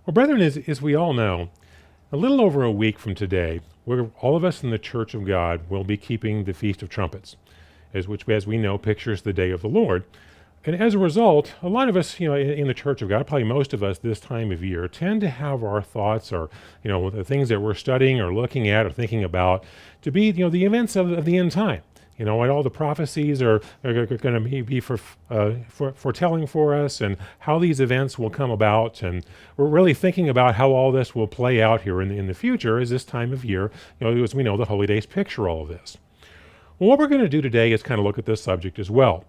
Well, brethren, as we all know, a little over a week from today, all of us in the Church of God will be keeping the Feast of Trumpets, which, as we know, pictures the day of the Lord. And as a result, a lot of us, in the Church of God, probably most of us this time of year, tend to have our thoughts or, the things that we're studying or looking at or thinking about to be, the events of the end time. What all the prophecies are going to be for foretelling for us, and how these events will come about. And we're really thinking about how all this will play out here in the future as this time of year, as we know, the holy days picture all of this. Well, what we're going to do today is kind of look at this subject as well.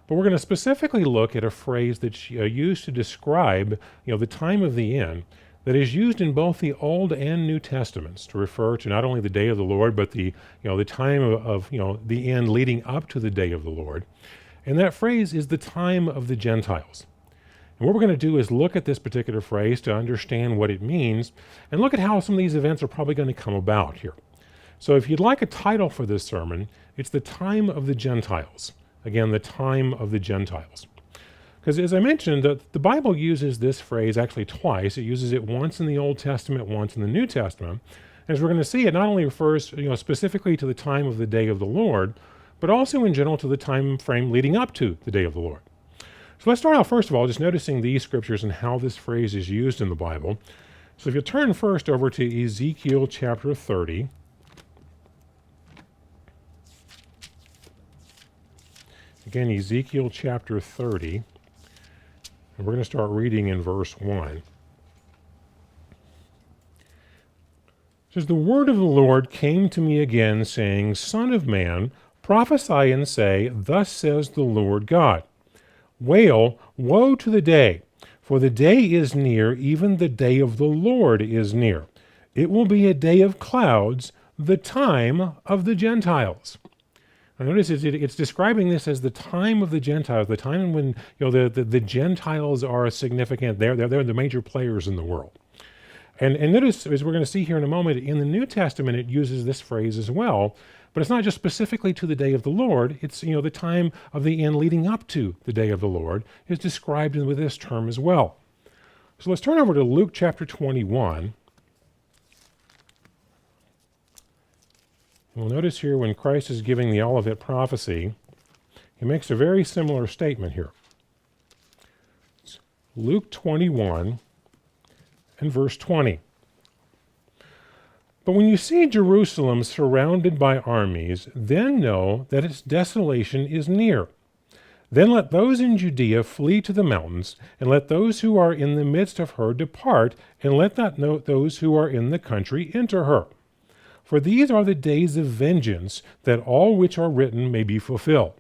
But we're going to specifically look at a phrase that's used to describe, the time of the end, that is used in both the Old and New Testaments to refer to not only the day of the Lord, but the time of the end leading up to the day of the Lord. And that phrase is the time of the Gentiles. And what we're going to do is look at this particular phrase to understand what it means, and look at how some of these events are probably going to come about here. So if you'd like a title for this sermon, it's the time of the Gentiles. Again, the time of the Gentiles. Because as I mentioned, the Bible uses this phrase actually twice. It uses it once in the Old Testament, once in the New Testament. As we're going to see, it not only refers specifically to the time of the day of the Lord, but also in general to the time frame leading up to the day of the Lord. So let's start out first of all just noticing these scriptures and how this phrase is used in the Bible. So if you turn first over to Ezekiel chapter 30. Again, Ezekiel chapter 30. And we're going to start reading in verse 1. It says, "The word of the Lord came to me again, saying, Son of man, prophesy and say, Thus says the Lord God, Wail, woe to the day, for the day is near, even the day of the Lord is near. It will be a day of clouds, the time of the Gentiles." Now notice it's describing this as the time of the Gentiles, the time when the Gentiles are significant. They're the major players in the world. And notice, as we're going to see here in a moment, in the New Testament it uses this phrase as well, but it's not just specifically to the day of the Lord. It's the time of the end leading up to the day of the Lord is described with this term as well. So let's turn over to Luke chapter 21. We'll notice here when Christ is giving the Olivet prophecy, he makes a very similar statement here. It's Luke 21 and verse 20. "But when you see Jerusalem surrounded by armies, then know that its desolation is near. Then let those in Judea flee to the mountains, and let those who are in the midst of her depart, and let not those who are in the country enter her. For these are the days of vengeance, that all which are written may be fulfilled.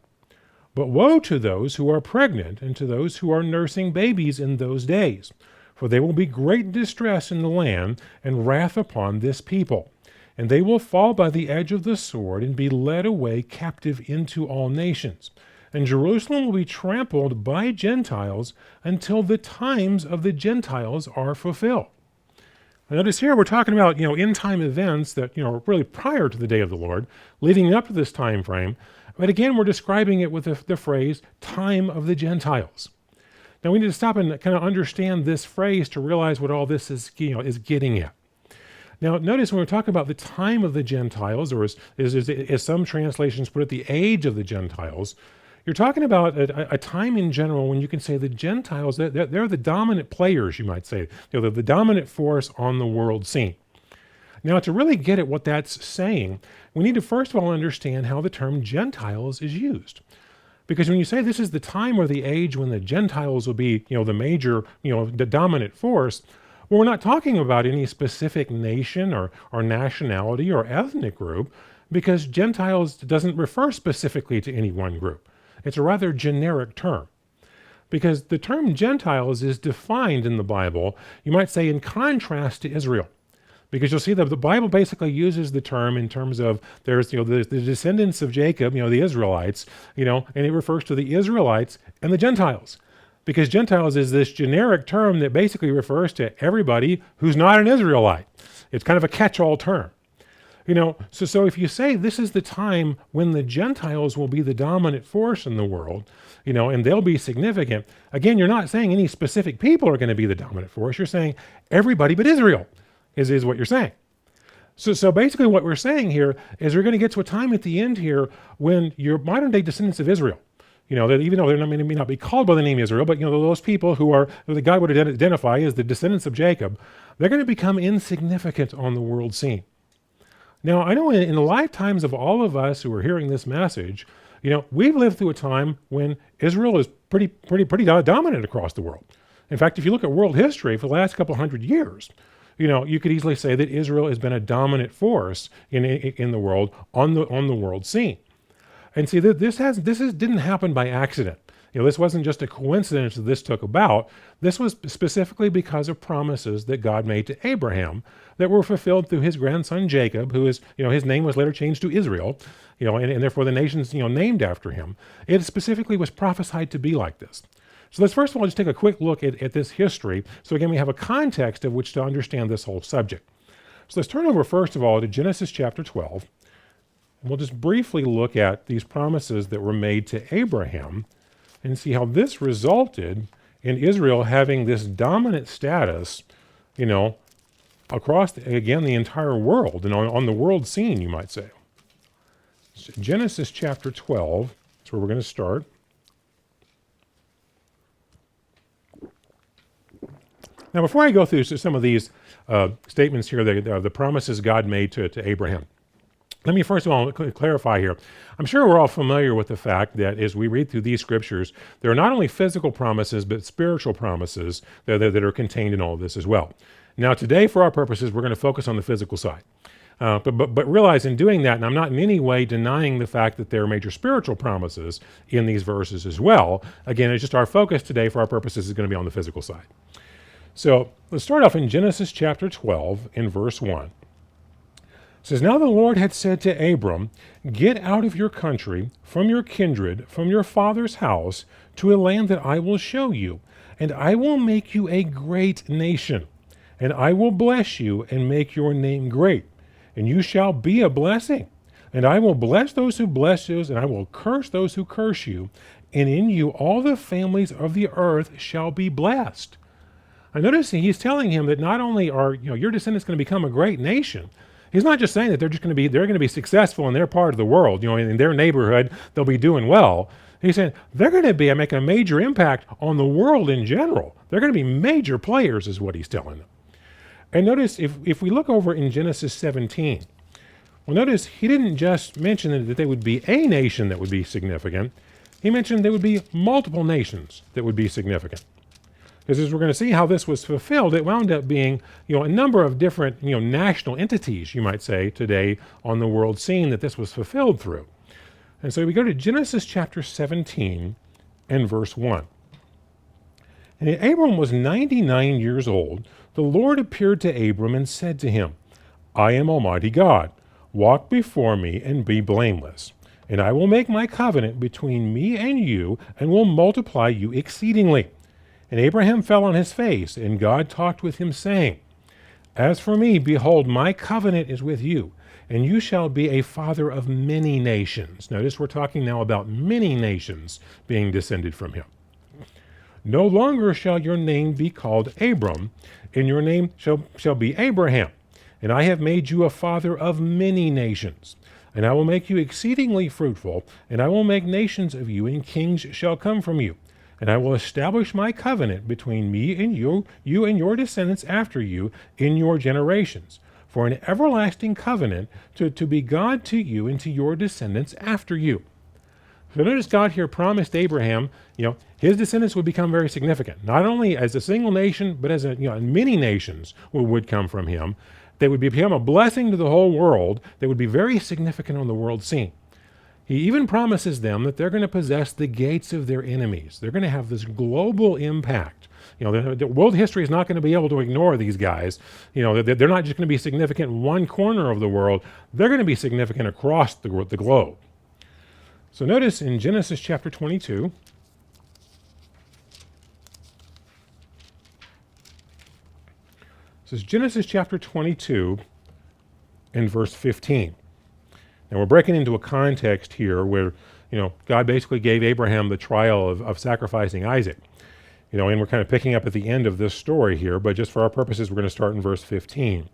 But woe to those who are pregnant, and to those who are nursing babies in those days. For there will be great distress in the land, and wrath upon this people. And they will fall by the edge of the sword, and be led away captive into all nations. And Jerusalem will be trampled by Gentiles, until the times of the Gentiles are fulfilled." Notice here we're talking about end-time events that are really prior to the day of the Lord, leading up to this time frame. But again, we're describing it with the phrase "time of the Gentiles." Now we need to stop and kind of understand this phrase to realize what all this is getting at. Now notice when we're talking about the time of the Gentiles, or as some translations put it, the age of the Gentiles, you're talking about a time in general when you can say the Gentiles, they're the dominant players, you might say. They're the dominant force on the world scene. Now, to really get at what that's saying, we need to first of all understand how the term Gentiles is used. Because when you say this is the time or the age when the Gentiles will be, the major, the dominant force, well, we're not talking about any specific nation or nationality or ethnic group, because Gentiles doesn't refer specifically to any one group. It's a rather generic term, because the term Gentiles is defined in the Bible, you might say, in contrast to Israel. Because you'll see that the Bible basically uses the term in terms of there's the descendants of Jacob, the Israelites, and it refers to the Israelites and the Gentiles. Because Gentiles is this generic term that basically refers to everybody who's not an Israelite. It's kind of a catch-all term. So if you say this is the time when the Gentiles will be the dominant force in the world, and they'll be significant, again, you're not saying any specific people are going to be the dominant force. You're saying everybody but Israel is what you're saying. So basically what we're saying here is we're going to get to a time at the end here when your modern day descendants of Israel, that even though they may not be called by the name Israel, but those people that God would identify as the descendants of Jacob, they're going to become insignificant on the world scene. Now, I know in the lifetimes of all of us who are hearing this message, we've lived through a time when Israel is pretty dominant across the world. In fact, if you look at world history for the last couple hundred years, you could easily say that Israel has been a dominant force in the world on the world scene. And see, this didn't happen by accident. This wasn't just a coincidence that this took about. This was specifically because of promises that God made to Abraham that were fulfilled through his grandson Jacob, who is, his name was later changed to Israel, and therefore the nation's, named after him. It specifically was prophesied to be like this. So let's first of all just take a quick look at this history. So again, we have a context of which to understand this whole subject. So let's turn over first of all to Genesis chapter 12. And we'll just briefly look at these promises that were made to Abraham and see how this resulted in Israel having this dominant status, across, again, the entire world and on the world scene, you might say. So Genesis chapter 12, that's where we're going to start. Now, before I go through some of these statements here, the promises God made to Abraham, let me first of all clarify here. I'm sure we're all familiar with the fact that as we read through these scriptures, there are not only physical promises, but spiritual promises that are contained in all of this as well. Now, today, for our purposes, we're going to focus on the physical side. But realize in doing that, and I'm not in any way denying the fact that there are major spiritual promises in these verses as well. Again, it's just our focus today for our purposes is going to be on the physical side. So let's start off in Genesis chapter 12 in verse 1. It says, "Now the Lord had said to Abram, get out of your country, from your kindred, from your father's house, to a land that I will show you, and I will make you a great nation, and I will bless you and make your name great, and you shall be a blessing. And I will bless those who bless you, and I will curse those who curse you, and in you all the families of the earth shall be blessed." I notice he's telling him that not only are your descendants going to become a great nation, he's not just saying that they're going to be successful in their part of the world, in their neighborhood, they'll be doing well. He's saying they're going to be making a major impact on the world in general. They're going to be major players, is what he's telling them. And notice if we look over in Genesis 17, well, notice he didn't just mention that they would be a nation that would be significant. He mentioned there would be multiple nations that would be significant. Because as we're going to see how this was fulfilled, it wound up being, a number of different, national entities, you might say, today on the world scene that this was fulfilled through. And so we go to Genesis chapter 17 and verse 1. "And Abram was 99 years old. The Lord appeared to Abram and said to him, I am Almighty God. Walk before me and be blameless. And I will make my covenant between me and you, and will multiply you exceedingly. And Abraham fell on his face, and God talked with him, saying, As for me, behold, my covenant is with you, and you shall be a father of many nations." Notice we're talking now about many nations being descended from him. "No longer shall your name be called Abram, and your name shall be Abraham. And I have made you a father of many nations. And I will make you exceedingly fruitful, and I will make nations of you, and kings shall come from you. And I will establish my covenant between me and you and your descendants after you in your generations, for an everlasting covenant to be God to you and to your descendants after you." So notice God here promised Abraham, his descendants would become very significant, not only as a single nation, but as many nations would come from him. They would become a blessing to the whole world. They would be very significant on the world scene. He even promises them that they're going to possess the gates of their enemies. They're going to have this global impact. The world history is not going to be able to ignore these guys. They're not just going to be significant in one corner of the world. They're going to be significant across the globe. So notice in Genesis chapter 22, this is Genesis chapter 22 in verse 15. Now we're breaking into a context here where, God basically gave Abraham the trial of sacrificing Isaac. And we're kind of picking up at the end of this story here, but just for our purposes, we're going to start in verse 15. It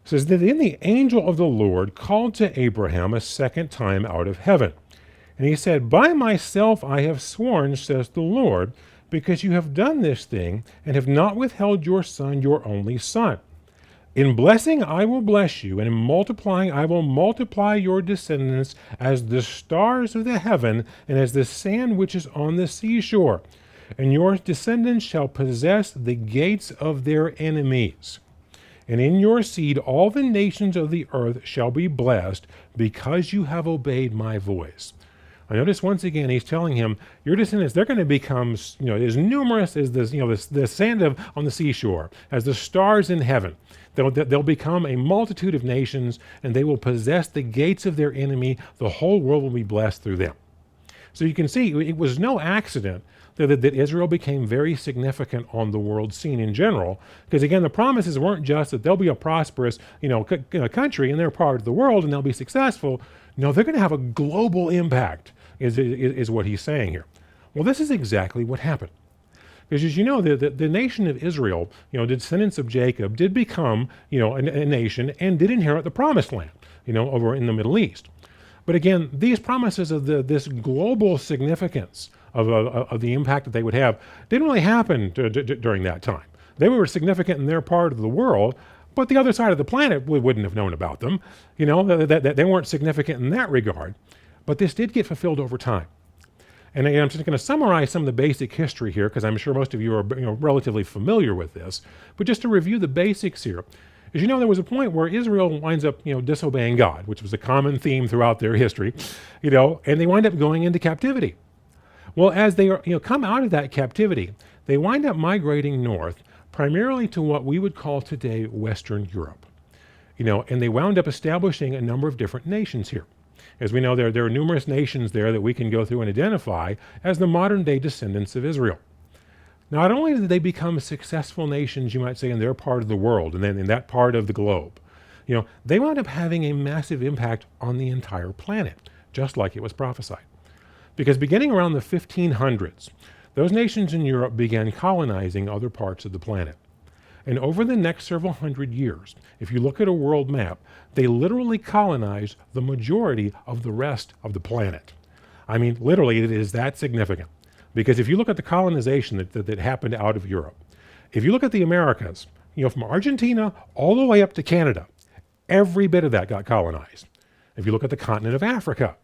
says that then the angel of the Lord called to Abraham a second time out of heaven. And he said, by myself I have sworn, says the Lord, because you have done this thing and have not withheld your son, your only son. In blessing I will bless you, and in multiplying I will multiply your descendants as the stars of the heaven and as the sand which is on the seashore. And your descendants shall possess the gates of their enemies. And in your seed all the nations of the earth shall be blessed, because you have obeyed my voice. I notice once again he's telling him, your descendants, they're going to become, as numerous as the sand on the seashore, as the stars in heaven. They'll become a multitude of nations, and they will possess the gates of their enemy. The whole world will be blessed through them. So you can see it was no accident that Israel became very significant on the world scene in general, because again, the promises weren't just that they'll be a prosperous, country and they're part of the world and they'll be successful. No, they're going to have a global impact, is what he's saying here. Well, this is exactly what happened. Because as you know, the nation of Israel, the descendants of Jacob, did become, a nation and did inherit the promised land, over in the Middle East. But again, these promises of this global significance of the impact that they would have didn't really happen during that time. They were significant in their part of the world, but the other side of the planet wouldn't have known about them. That they weren't significant in that regard. But this did get fulfilled over time. And again, I'm just going to summarize some of the basic history here, because I'm sure most of you are relatively familiar with this. But just to review the basics here, as you know, there was a point where Israel winds up disobeying God, which was a common theme throughout their history, and they wind up going into captivity. Well, as they come out of that captivity, they wind up migrating north, primarily to what we would call today Western Europe. And they wound up establishing a number of different nations here. As we know, there are numerous nations there that we can go through and identify as the modern-day descendants of Israel. Not only did they become successful nations, you might say, in their part of the world and then in that part of the globe, they wound up having a massive impact on the entire planet, just like it was prophesied. Because beginning around the 1500s, those nations in Europe began colonizing other parts of the planet. And over the next several hundred years, if you look at a world map, they literally colonized the majority of the rest of the planet. I mean, literally, it is that significant. Because if you look at the colonization that happened out of Europe, if you look at the Americas, from Argentina all the way up to Canada, every bit of that got colonized. If you look at the continent of Africa,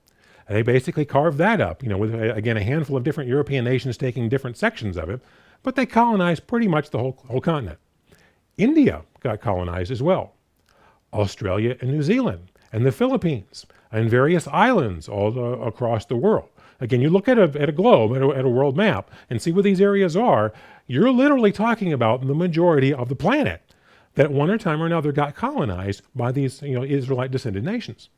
they basically carved that up, with, again, a handful of different European nations taking different sections of it, but they colonized pretty much the whole continent. India got colonized as well. Australia and New Zealand and the Philippines and various islands all across the world. Again, you look at a globe, at a world map, and see what these areas are, you're literally talking about the majority of the planet that at one time or another got colonized by these Israelite descended nations.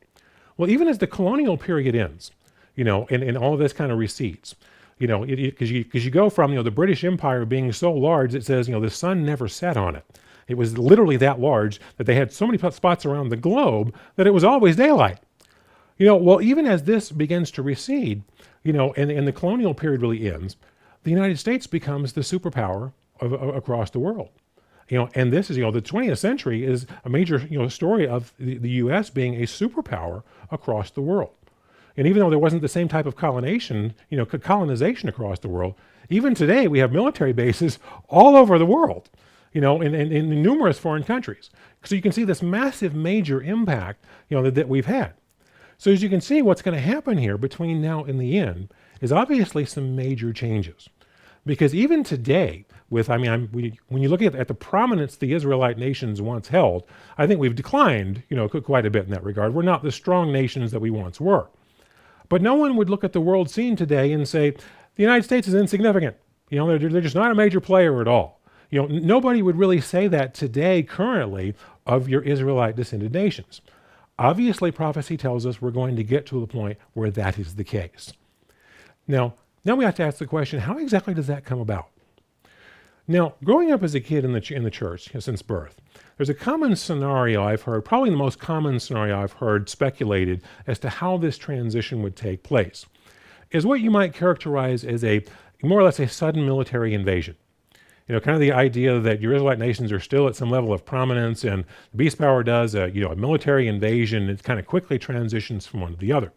Well, even as the colonial period ends, and all of this kind of recedes, because you go from the British Empire being so large, it says the sun never set on it. It was literally that large that they had so many spots around the globe that it was always daylight. Well, even as this begins to recede, and the colonial period really ends, the United States becomes the superpower across the world. And this is, the 20th century is a major, story of the U.S. being a superpower across the world. And even though there wasn't the same type of colonization across the world, even today we have military bases all over the world, in numerous foreign countries. So you can see this massive major impact, that we've had. So as you can see, what's going to happen here between now and the end is obviously some major changes. Because even today, when you look at the prominence the Israelite nations once held, I think we've declined, quite a bit in that regard. We're not the strong nations that we once were. But no one would look at the world scene today and say, the United States is insignificant. They're just not a major player at all. Nobody would really say that today, currently, of your Israelite descended nations. Obviously, prophecy tells us we're going to get to the point where that is the case. Now we have to ask the question, how exactly does that come about? Now, growing up as a kid in the church since birth, there's a common scenario I've heard, probably the most common scenario I've heard speculated as to how this transition would take place, is what you might characterize as a more or less a sudden military invasion. Kind of the idea that your Israelite nations are still at some level of prominence, and the beast power does a military invasion. It kind of quickly transitions from one to the other.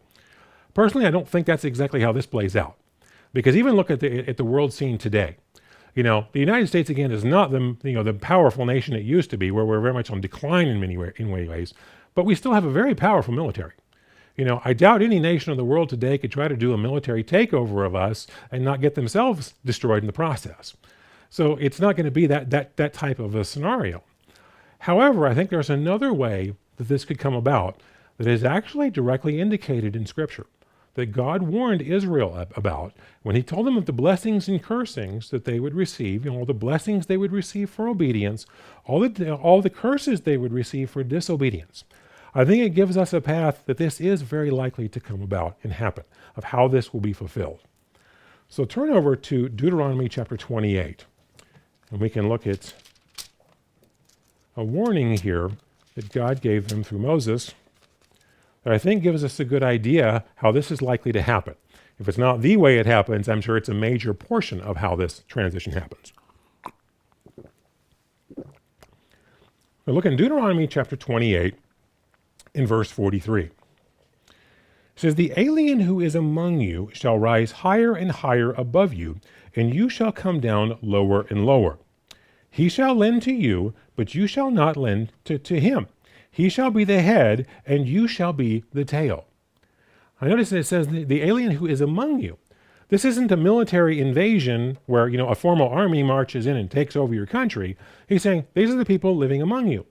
Personally, I don't think that's exactly how this plays out, because even look at the world scene today. The United States again is not the powerful nation it used to be, where we're very much on decline in many ways, but we still have a very powerful military. I doubt any nation in the world today could try to do a military takeover of us and not get themselves destroyed in the process. So it's not going to be that type of a scenario. However, I think there's another way that this could come about that is actually directly indicated in Scripture, that God warned Israel about when he told them of the blessings and cursings that they would receive, all the blessings they would receive for obedience, all the curses they would receive for disobedience. I think it gives us a path that this is very likely to come about and happen, of how this will be fulfilled. So turn over to Deuteronomy chapter 28. And we can look at a warning here that God gave them through Moses that I think gives us a good idea how this is likely to happen. If it's not the way it happens, I'm sure it's a major portion of how this transition happens. Now look in Deuteronomy chapter 28 in verse 43. It says, "The alien who is among you shall rise higher and higher above you, and you shall come down lower and lower. He shall lend to you, but you shall not lend to him. He shall be the head, and you shall be the tail." I notice that it says the alien who is among you. This isn't a military invasion where, a formal army marches in and takes over your country. He's saying these are the people living among you.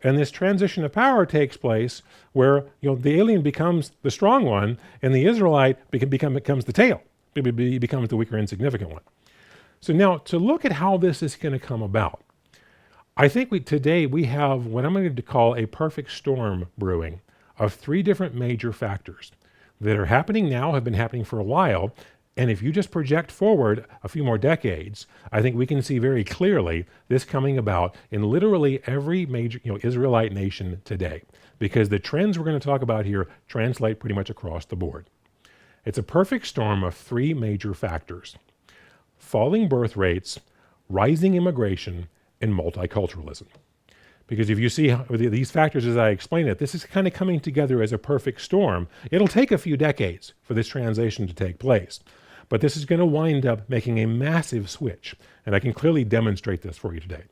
And this transition of power takes place where, the alien becomes the strong one and the Israelite becomes the tail. He becomes the weaker, insignificant one. So now to look at how this is going to come about, I think today we have what I'm going to call a perfect storm brewing of three different major factors that are happening now, have been happening for a while, and if you just project forward a few more decades, I think we can see very clearly this coming about in literally every major Israelite nation today, because the trends we're going to talk about here translate pretty much across the board. It's a perfect storm of three major factors: falling birth rates, rising immigration, and multiculturalism. Because if you see these factors as I explain it, this is kind of coming together as a perfect storm. It'll take a few decades for this transition to take place, but this is going to wind up making a massive switch, and I can clearly demonstrate this for you today.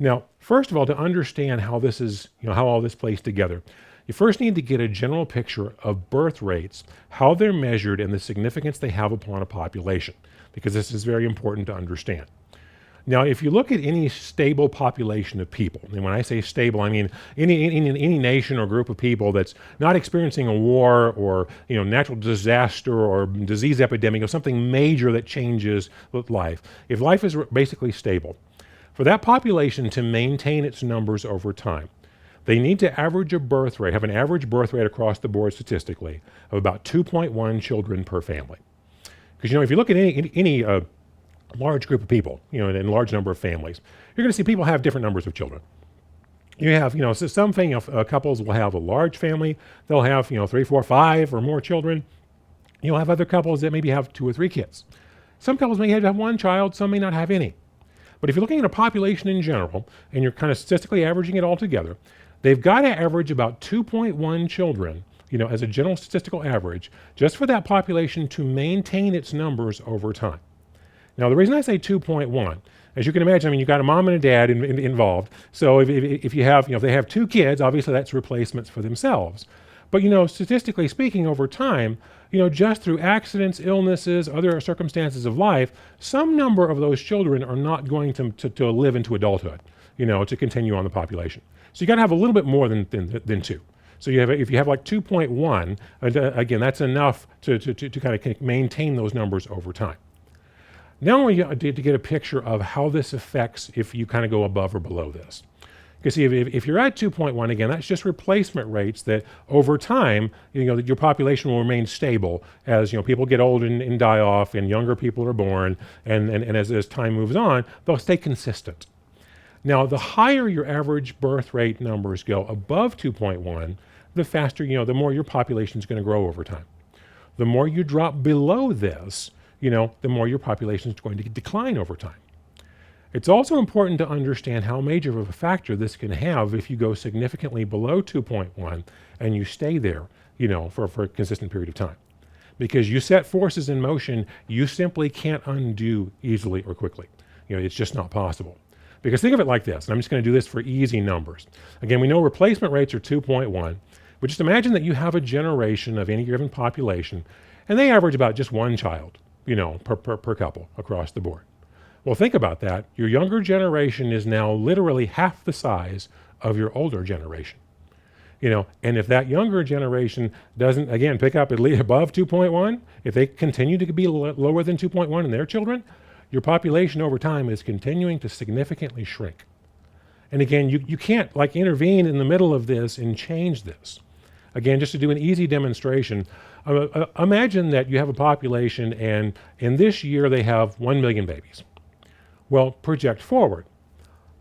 Now, first of all, to understand how this is, how all this plays together, you first need to get a general picture of birth rates, how they're measured, and the significance they have upon a population, because this is very important to understand. Now, if you look at any stable population of people, and when I say stable, I mean any nation or group of people that's not experiencing a war or natural disaster or disease epidemic or something major that changes life. If life is basically stable, for that population to maintain its numbers over time, they need to have an average birth rate across the board statistically of about 2.1 children per family. Because if you look at any large group of people, in a large number of families, you're going to see people have different numbers of children. You have, so some couples will have a large family. They'll have, 3, 4, 5 or more children. You'll have other couples that maybe have 2 or 3 kids. Some couples may have 1 child, some may not have any. But if you're looking at a population in general, and you're kind of statistically averaging it all together, they've got to average about 2.1 children, as a general statistical average, just for that population to maintain its numbers over time. Now, the reason I say 2.1, as you can imagine, you've got a mom and a dad involved. So if you have, if they have 2 kids, obviously that's replacements for themselves. But, statistically speaking, over time, just through accidents, illnesses, other circumstances of life, some number of those children are not going to live into adulthood, to continue on the population. So you got to have a little bit more than 2. So if you have like 2.1, again, that's enough to kind of maintain those numbers over time. Now we need to get a picture of how this affects if you kind of go above or below this. Because see, if you're at 2.1, again, that's just replacement rates that over time, that your population will remain stable as people get old and die off, and younger people are born, and as time moves on, they'll stay consistent. Now, the higher your average birth rate numbers go above 2.1, the faster, the more your population is going to grow over time. The more you drop below this, the more your population is going to decline over time. It's also important to understand how major of a factor this can have if you go significantly below 2.1 and you stay there, for a consistent period of time. Because you set forces in motion you simply can't undo easily or quickly. It's just not possible. Because think of it like this, and I'm just going to do this for easy numbers. Again, we know replacement rates are 2.1, but just imagine that you have a generation of any given population, and they average about just one child, per couple across the board. Well, think about that. Your younger generation is now literally half the size of your older generation. And if that younger generation doesn't, again, pick up at least above 2.1, if they continue to be lower than 2.1 in their children, your population over time is continuing to significantly shrink. And again, you can't intervene in the middle of this and change this. Again, just to do an easy demonstration, imagine that you have a population and in this year they have 1 million babies. Well, project forward.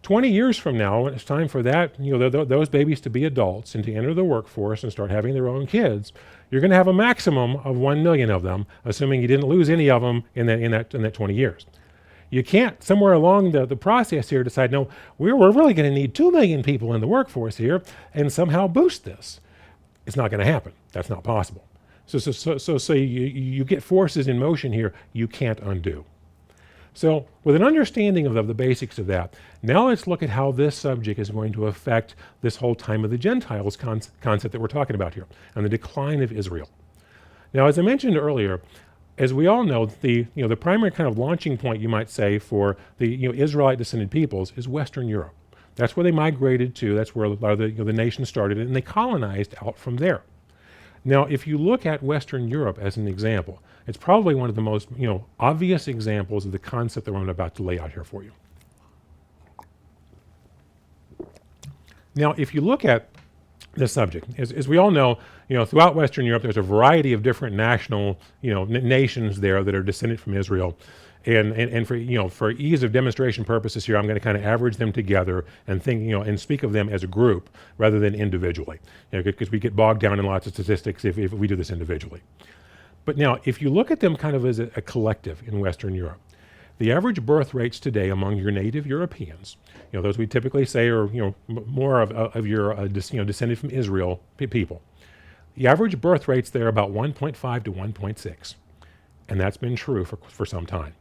20 years from now, when it's time for that, those babies to be adults and to enter the workforce and start having their own kids, you're going to have a maximum of 1 million of them, assuming you didn't lose any of them in that 20 years. You can't, somewhere along the process here, decide, no, we're really going to need 2 million people in the workforce here and somehow boost this. It's not going to happen. That's not possible. So you get forces in motion here you can't undo. So with an understanding of the basics of that, now let's look at how this subject is going to affect this whole time of the Gentiles concept that we're talking about here, and the decline of Israel. Now, as I mentioned earlier, as we all know, the primary kind of launching point, you might say, for the Israelite descended peoples is Western Europe. That's where they migrated to. That's where a lot of the nations started, and they colonized out from there. Now, if you look at Western Europe as an example, it's probably one of the most obvious examples of the concept that I'm about to lay out here for you. Now, if you look at this subject, as we all know, throughout Western Europe, there's a variety of different national, nations there that are descended from Israel. And for ease of demonstration purposes here, I'm going to kind of average them together and think, and speak of them as a group rather than individually, because we get bogged down in lots of statistics if we do this individually. But now, if you look at them kind of as a collective in Western Europe, the average birth rates today among your native Europeans, those we typically say are, more of your, descended from Israel people, the average birth rates there are about 1.5 to 1.6. And that's been true for some time.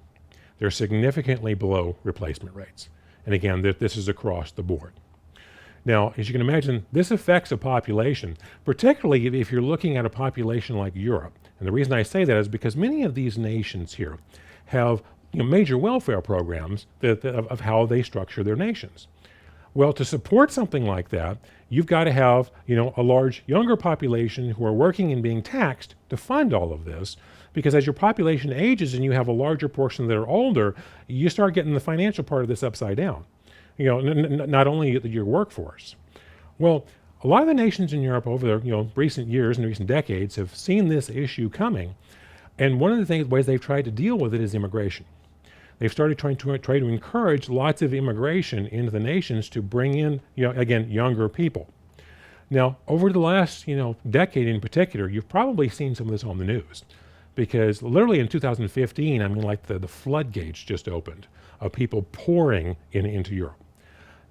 They're significantly below replacement rates. And again, this is across the board. Now, as you can imagine, this affects a population, particularly if you're looking at a population like Europe. And the reason I say that is because many of these nations here have major welfare programs of how they structure their nations. Well, to support something like that, you've got to have a large younger population who are working and being taxed to fund all of this, because as your population ages and you have a larger portion that are older, you start getting the financial part of this upside down. Not only your workforce. Well, a lot of the nations in Europe over the recent years and recent decades have seen this issue coming, and one of the ways they've tried to deal with it is immigration. They've started trying to encourage lots of immigration into the nations to bring in, again, younger people. Now, over the last, decade in particular, you've probably seen some of this on the news, because literally in 2015, the floodgates just opened of people pouring into Europe.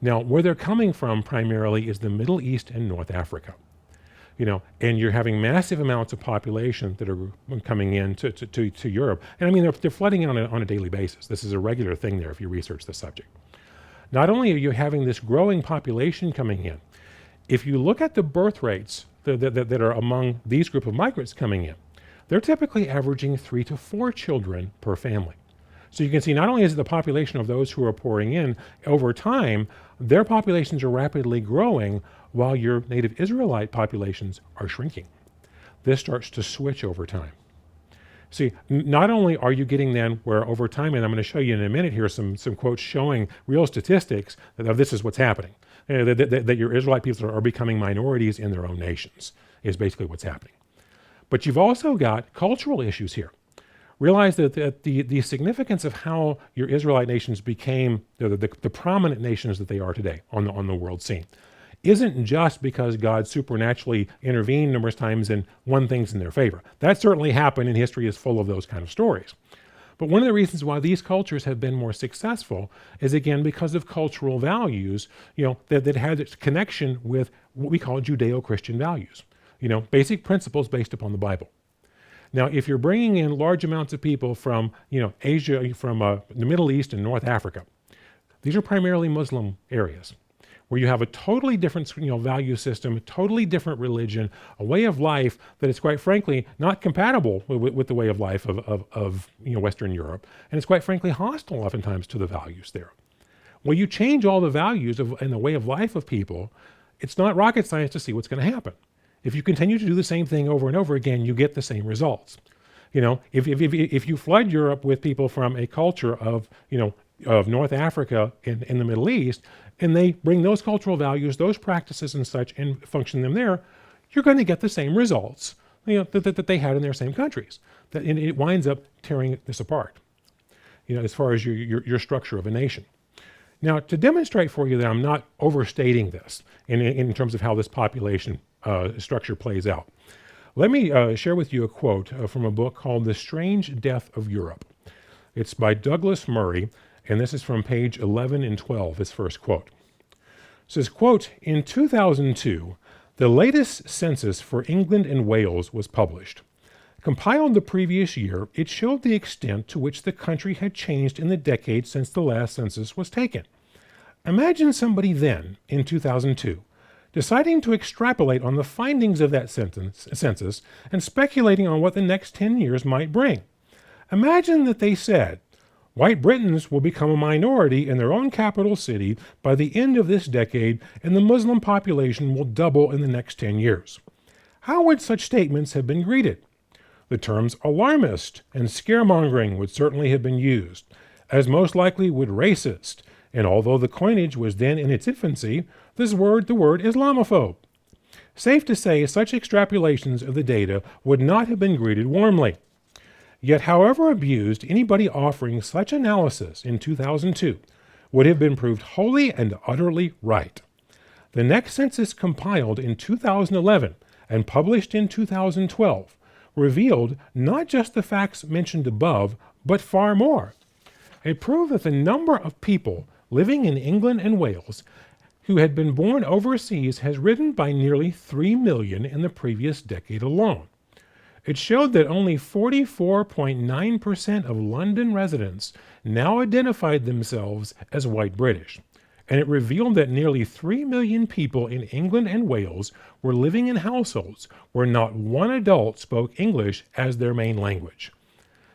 Now, where they're coming from primarily is the Middle East and North Africa. And you're having massive amounts of population that are coming in to Europe. And they're flooding on a daily basis. This is a regular thing there if you research the subject. Not only are you having this growing population coming in, if you look at the birth rates that are among these group of migrants coming in, they're typically averaging 3 to 4 children per family. So you can see not only is it the population of those who are pouring in, over time, their populations are rapidly growing while your native Israelite populations are shrinking. This starts to switch over time. See, not only are you getting then where over time, and I'm going to show you in a minute here some quotes showing real statistics that this is what's happening, that your Israelite people are becoming minorities in their own nations, is basically what's happening. But you've also got cultural issues here. Realize that the significance of how your Israelite nations became the prominent nations that they are today on the world scene isn't just because God supernaturally intervened numerous times and won things in their favor. That certainly happened, and history is full of those kind of stories. But one of the reasons why these cultures have been more successful is, again, because of cultural values, that had its connection with what we call Judeo-Christian values, basic principles based upon the Bible. Now, if you're bringing in large amounts of people from, Asia, from the Middle East and North Africa, these are primarily Muslim areas, where you have a totally different value system, a totally different religion, a way of life that is quite frankly not compatible with the way of life of Western Europe, and it's quite frankly hostile oftentimes to the values there. Well, you change all the values and the way of life of people, it's not rocket science to see what's going to happen. If you continue to do the same thing over and over again, you get the same results. If you flood Europe with people from a culture of North Africa in the Middle East, and they bring those cultural values, those practices and such, and function them there, you're going to get the same results that they had in their same countries. And it winds up tearing this apart, as far as your structure of a nation. Now, to demonstrate for you that I'm not overstating this in terms of how this population structure plays out, let me share with you a quote from a book called The Strange Death of Europe. It's by Douglas Murray, and this is from page 11 and 12, his first quote. It says, quote, "In 2002, the latest census for England and Wales was published. Compiled the previous year, it showed the extent to which the country had changed in the decade since the last census was taken. Imagine somebody then, in 2002, deciding to extrapolate on the findings of that census and speculating on what the next 10 years might bring. Imagine that they said, white Britons will become a minority in their own capital city by the end of this decade, and the Muslim population will double in the next 10 years. How would such statements have been greeted? The terms alarmist and scaremongering would certainly have been used, as most likely would racist, and although the coinage was then in its infancy, the word Islamophobe. Safe to say such extrapolations of the data would not have been greeted warmly. Yet however abused, anybody offering such analysis in 2002 would have been proved wholly and utterly right. The next census compiled in 2011 and published in 2012 revealed not just the facts mentioned above, but far more. It proved that the number of people living in England and Wales who had been born overseas has risen by nearly 3 million in the previous decade alone. It showed that only 44.9% of London residents now identified themselves as white British, and it revealed that nearly 3 million people in England and Wales were living in households where not one adult spoke English as their main language.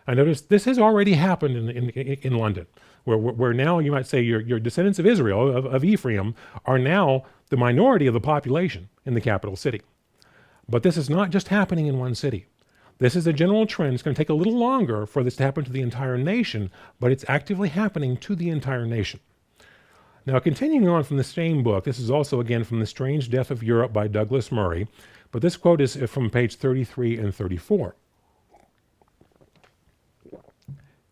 I notice this has already happened in London, where now you might say your descendants of Israel, of Ephraim, are now the minority of the population in the capital city. But this is not just happening in one city. This is a general trend. It's going to take a little longer for this to happen to the entire nation, but it's actively happening to the entire nation. Now, continuing on from the same book, this is also again from The Strange Death of Europe by Douglas Murray, but this quote is from page 33 and 34.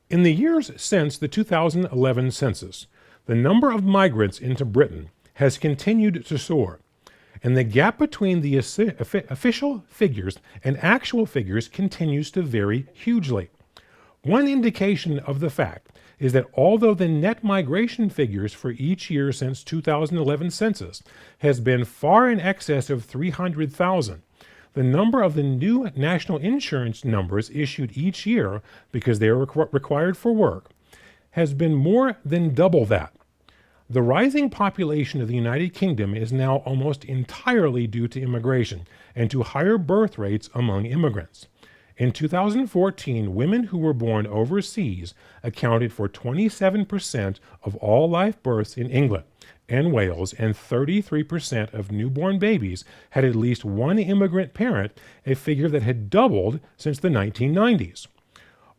In the years since the 2011 census, the number of migrants into Britain has continued to soar, and the gap between the official figures and actual figures continues to vary hugely. One indication of the fact is that although the net migration figures for each year since 2011 census has been far in excess of 300,000, the number of the new national insurance numbers issued each year, because they are required for work, has been more than double that. The rising population of the United Kingdom is now almost entirely due to immigration and to higher birth rates among immigrants. In 2014, women who were born overseas accounted for 27% of all live births in England and Wales, and 33% of newborn babies had at least one immigrant parent, a figure that had doubled since the 1990s.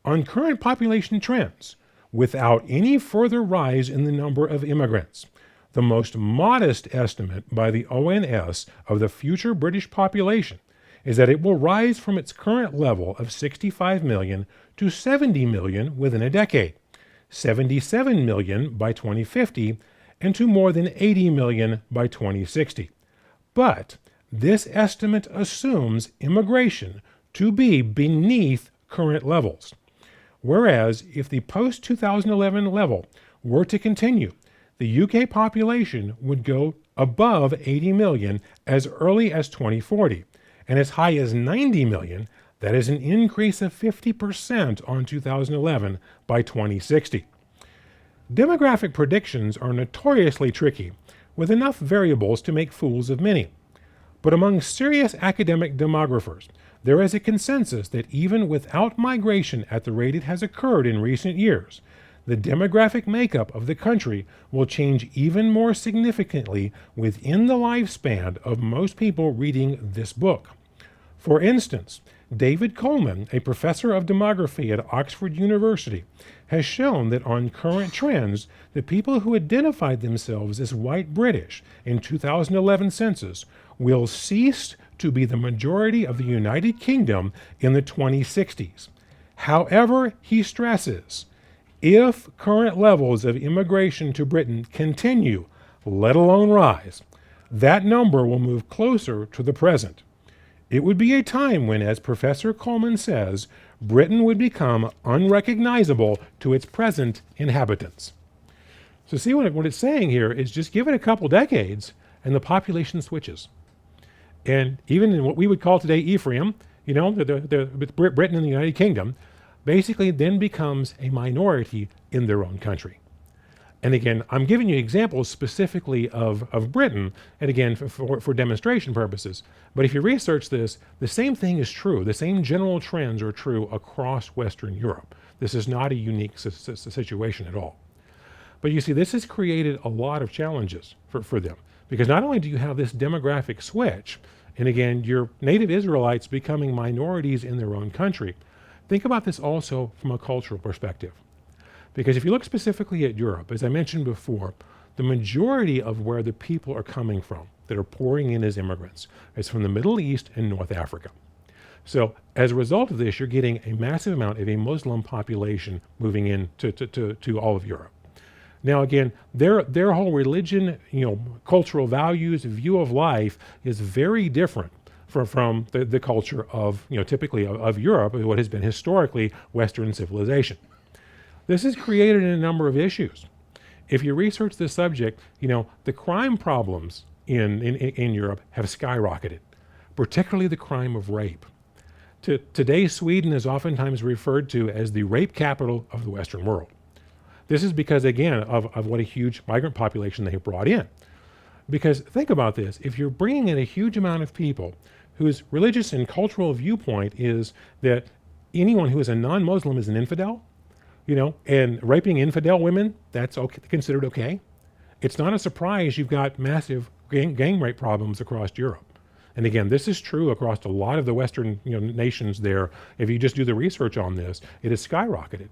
on current population trends, without any further rise in the number of immigrants, the most modest estimate by the ONS of the future British population is that it will rise from its current level of 65 million to 70 million within a decade, 77 million by 2050, and to more than 80 million by 2060. But this estimate assumes immigration to be beneath current levels. Whereas if the post-2011 level were to continue, the UK population would go above 80 million as early as 2040, and as high as 90 million, that is an increase of 50% on 2011 by 2060. Demographic predictions are notoriously tricky, with enough variables to make fools of many. But among serious academic demographers, there is a consensus that even without migration at the rate it has occurred in recent years, the demographic makeup of the country will change even more significantly within the lifespan of most people reading this book. For instance, David Coleman, a professor of demography at Oxford University, has shown that on current trends, the people who identified themselves as white British in 2011 census will cease to be the majority of the United Kingdom in the 2060s. However, he stresses, if current levels of immigration to Britain continue, let alone rise, that number will move closer to the present. It would be a time when, as Professor Coleman says, Britain would become unrecognizable to its present inhabitants. So see what it's saying here is just give it a couple decades and the population switches. And even in what we would call today Ephraim, Britain and the United Kingdom, basically then becomes a minority in their own country. And again, I'm giving you examples specifically of Britain, and again, for demonstration purposes. But if you research this, the same thing is true. The same general trends are true across Western Europe. This is not a unique situation at all. But you see, this has created a lot of challenges for them. Because not only do you have this demographic switch, and again, your native Israelites becoming minorities in their own country, think about this also from a cultural perspective. Because if you look specifically at Europe, as I mentioned before, the majority of where the people are coming from that are pouring in as immigrants is from the Middle East and North Africa. So as a result of this, you're getting a massive amount of a Muslim population moving in to all of Europe. Now again, their whole religion, cultural values, view of life is very different from the culture of, typically of Europe, what has been historically Western civilization. This has created a number of issues. If you research this subject, the crime problems in Europe have skyrocketed, particularly the crime of rape. Today, Sweden is oftentimes referred to as the rape capital of the Western world. This is because, again, of what a huge migrant population they have brought in. Because think about this, if you're bringing in a huge amount of people whose religious and cultural viewpoint is that anyone who is a non-Muslim is an infidel, and raping infidel women, that's okay, considered okay. It's not a surprise you've got massive gang rape problems across Europe. And again, this is true across a lot of the Western nations there. If you just do the research on this, it has skyrocketed.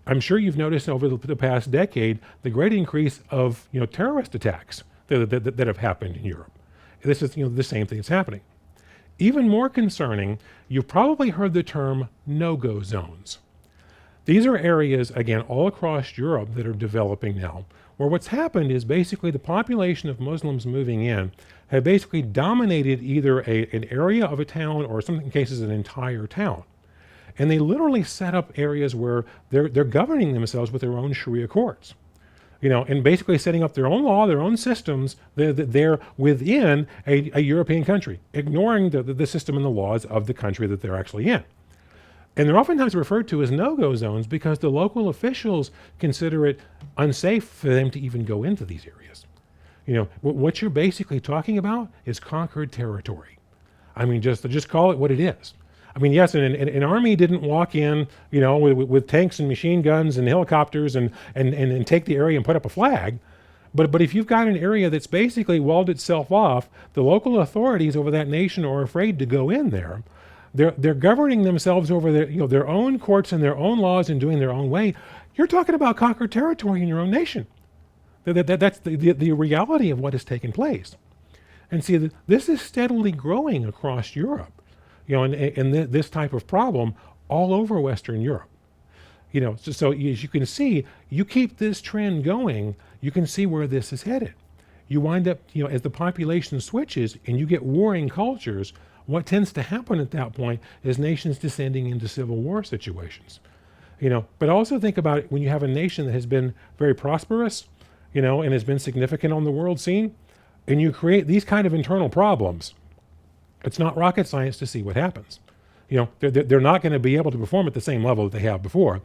I'm sure you've noticed over the past decade the great increase of terrorist attacks that have happened in Europe. This is the same thing that's happening. Even more concerning, you've probably heard the term no-go zones. These are areas, again, all across Europe that are developing now, where what's happened is basically the population of Muslims moving in have basically dominated either an area of a town or in some cases an entire town. And they literally set up areas where they're governing themselves with their own Sharia courts, and basically setting up their own law, their own systems. They're within a European country, ignoring the system and the laws of the country that they're actually in. And they're oftentimes referred to as no-go zones because the local officials consider it unsafe for them to even go into these areas. What you're basically talking about is conquered territory. I mean, just call it what it is. I mean, yes, an army didn't walk in, with tanks and machine guns and helicopters and take the area and put up a flag. But if you've got an area that's basically walled itself off, the local authorities over that nation are afraid to go in there they're governing themselves over their own courts and their own laws and doing their own way. You're talking about conquered territory in your own nation. That's the reality of what has taken place. And see, this is steadily growing across Europe, and this type of problem all over Western Europe. So as you can see, you keep this trend going, you can see where this is headed. You wind up, as the population switches and you get warring cultures, what tends to happen at that point is nations descending into civil war situations. But also think about it when you have a nation that has been very prosperous, and has been significant on the world scene, and you create these kind of internal problems. It's not rocket science to see what happens. They're not going to be able to perform at the same level that they have before.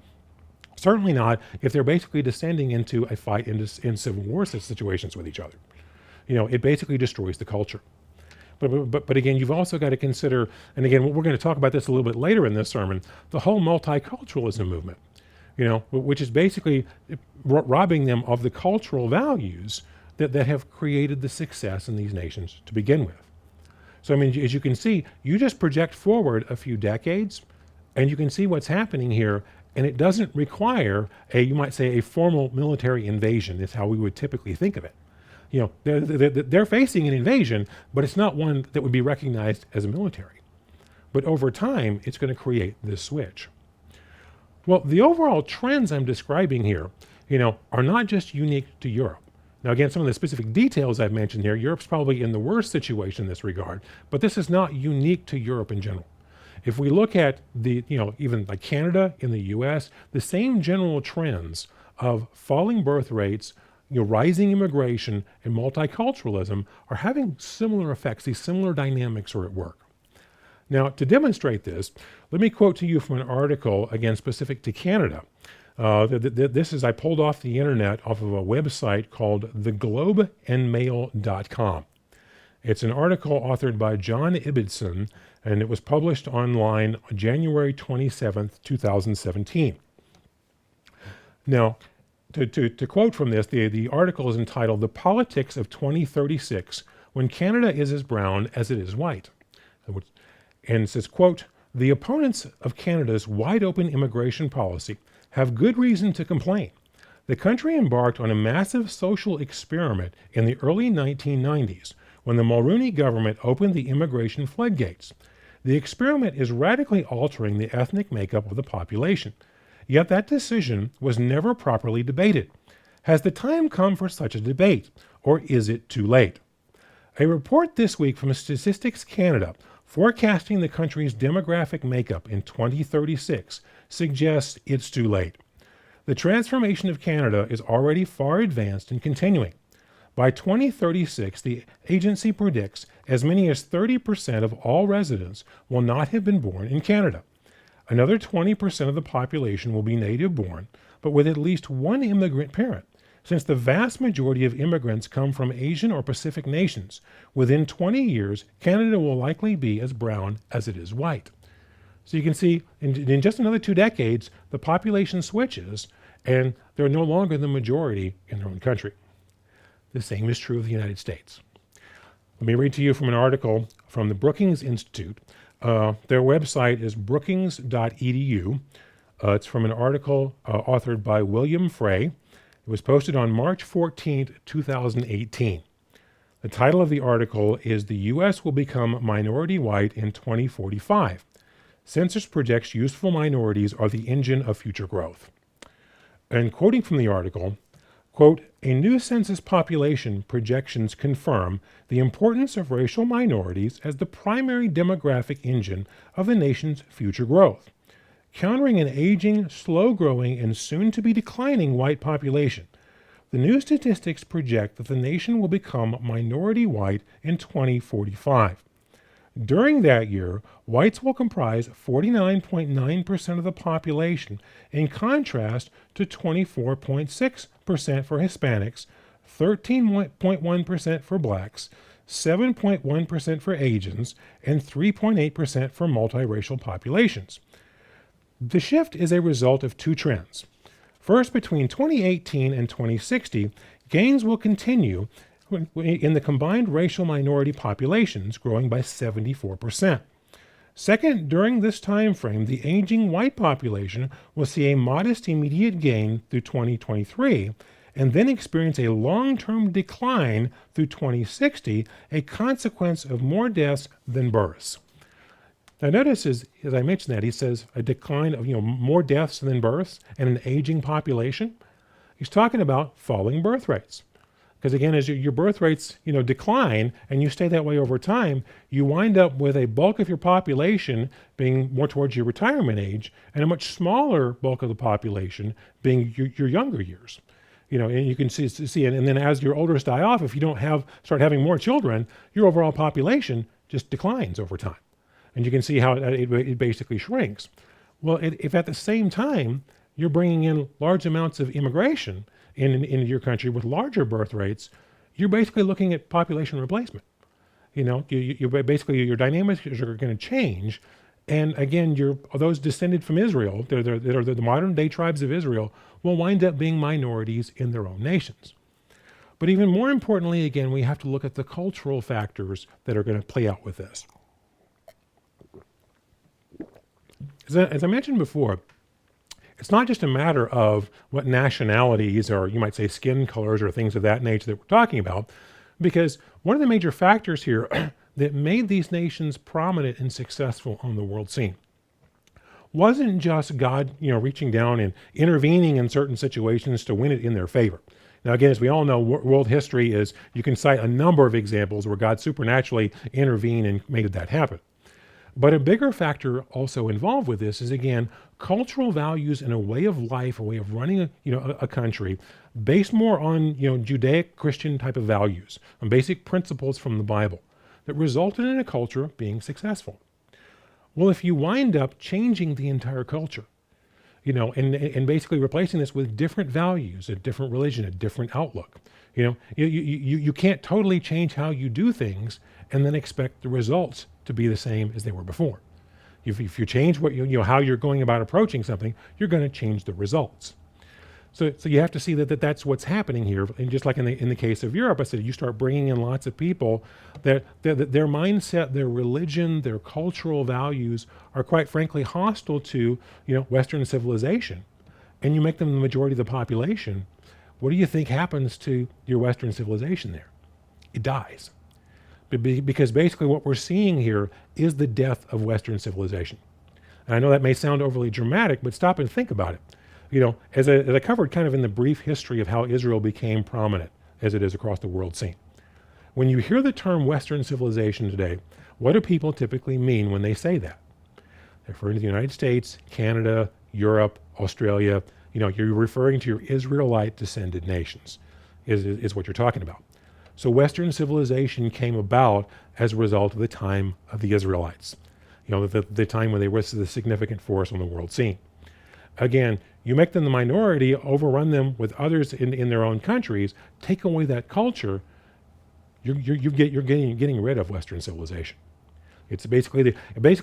Certainly not if they're basically descending into a fight in civil war situations with each other. It basically destroys the culture. But again, you've also got to consider, and again, we're going to talk about this a little bit later in this sermon, the whole multiculturalism movement, which is basically robbing them of the cultural values that have created the success in these nations to begin with. So, as you can see, you just project forward a few decades, and you can see what's happening here. And it doesn't require you might say, a formal military invasion is how we would typically think of it. They're facing an invasion, but it's not one that would be recognized as a military. But over time, it's going to create this switch. Well, the overall trends I'm describing here, are not just unique to Europe. Now, again, some of the specific details I've mentioned here, Europe's probably in the worst situation in this regard, but this is not unique to Europe in general. If we look at even like Canada in the US, the same general trends of falling birth rates, rising immigration and multiculturalism are having similar effects. These similar dynamics are at work. Now, to demonstrate this, let me quote to you from an article, again, specific to Canada. This is, I pulled off the internet off of a website called theglobeandmail.com. It's an article authored by John Ibbotson, and it was published online January 27th, 2017. Now, to quote from this, the article is entitled "The Politics of 2036 When Canada is as Brown as it is White." And it says, quote, "The opponents of Canada's wide-open immigration policy have good reason to complain. The country embarked on a massive social experiment in the early 1990s when the Mulroney government opened the immigration floodgates. The experiment is radically altering the ethnic makeup of the population. Yet that decision was never properly debated. Has the time come for such a debate, or is it too late? A report this week from Statistics Canada forecasting the country's demographic makeup in 2036 suggests it's too late. The transformation of Canada is already far advanced and continuing. By 2036, the agency predicts as many as 30% of all residents will not have been born in Canada. Another 20% of the population will be native-born, but with at least one immigrant parent. Since the vast majority of immigrants come from Asian or Pacific nations, within 20 years, Canada will likely be as brown as it is white. So you can see, in just another 2 decades, the population switches, and they're no longer the majority in their own country. The same is true of the United States. Let me read to you from an article from the Brookings Institute. Their website is brookings.edu. It's from an article authored by William Frey. It was posted on March 14, 2018. The title of the article is "The U.S. Will Become Minority White in 2045. Census projects useful minorities are the engine of future growth." And quoting from the article, quote, "A new census population projections confirm the importance of racial minorities as the primary demographic engine of the nation's future growth. Countering an aging, slow-growing, and soon-to-be declining white population, the new statistics project that the nation will become minority white in 2045. During that year, whites will comprise 49.9% of the population, in contrast to 24.6% for Hispanics, 13.1% for blacks, 7.1% for Asians, and 3.8% for multiracial populations. The shift is a result of 2 trends. First, between 2018 and 2060, gains will continue in the combined racial minority populations, growing by 74%. Second, during this time frame, the aging white population will see a modest immediate gain through 2023 and then experience a long-term decline through 2060, a consequence of more deaths than births. Now notice, as I mentioned that, he says a decline of more deaths than births and an aging population. He's talking about falling birth rates. Because again, as your birth rates decline and you stay that way over time, you wind up with a bulk of your population being more towards your retirement age and a much smaller bulk of the population being your younger years. And you can see it. And then as your elders die off, if you don't start having more children, your overall population just declines over time. And you can see how it basically shrinks. Well, if at the same time you're bringing in large amounts of immigration into your country with larger birth rates, you're basically looking at population replacement. You basically, your dynamics are going to change. And again, those descended from Israel, that are the modern day tribes of Israel, will wind up being minorities in their own nations. But even more importantly, again, we have to look at the cultural factors that are going to play out with this. As I mentioned before, it's not just a matter of what nationalities or you might say skin colors or things of that nature that we're talking about, because one of the major factors here that made these nations prominent and successful on the world scene wasn't just God, reaching down and intervening in certain situations to win it in their favor. Now, again, as we all know, world history is, you can cite a number of examples where God supernaturally intervened and made that happen. But a bigger factor also involved with this is, again, cultural values and a way of life, a way of running a country based more on Judaic Christian type of values, on basic principles from the Bible that resulted in a culture being successful. Well, if you wind up changing the entire culture, and basically replacing this with different values, a different religion, a different outlook, you can't totally change how you do things and then expect the results to be the same as they were before. If you change how you're going about approaching something, you're going to change the results. So you have to see that that's what's happening here. And just like in the case of Europe, I said you start bringing in lots of people that their mindset, their religion, their cultural values are quite frankly hostile to Western civilization, and you make them the majority of the population. What do you think happens to your Western civilization there? It dies. Because basically what we're seeing here is the death of Western civilization. And I know that may sound overly dramatic, but stop and think about it. As I covered kind of in the brief history of how Israel became prominent as it is across the world scene. When you hear the term Western civilization today, what do people typically mean when they say that? They're referring to the United States, Canada, Europe, Australia. You're referring to your Israelite descended nations is what you're talking about. So Western civilization came about as a result of the time of the Israelites, the time when they were the significant force on the world scene. Again, you make them the minority, overrun them with others in their own countries, take away that culture, you're getting rid of Western civilization. It's basically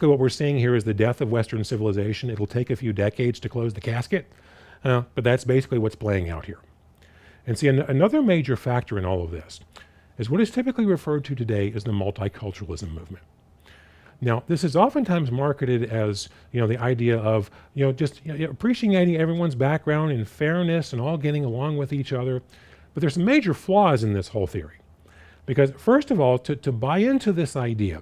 what we're seeing here is the death of Western civilization. It'll take a few decades to close the casket, but that's basically what's playing out here. And see, another major factor in all of this is what is typically referred to today as the multiculturalism movement. Now, this is oftentimes marketed as, the idea of, just appreciating everyone's background and fairness and all getting along with each other. But there's some major flaws in this whole theory. Because first of all, to buy into this idea,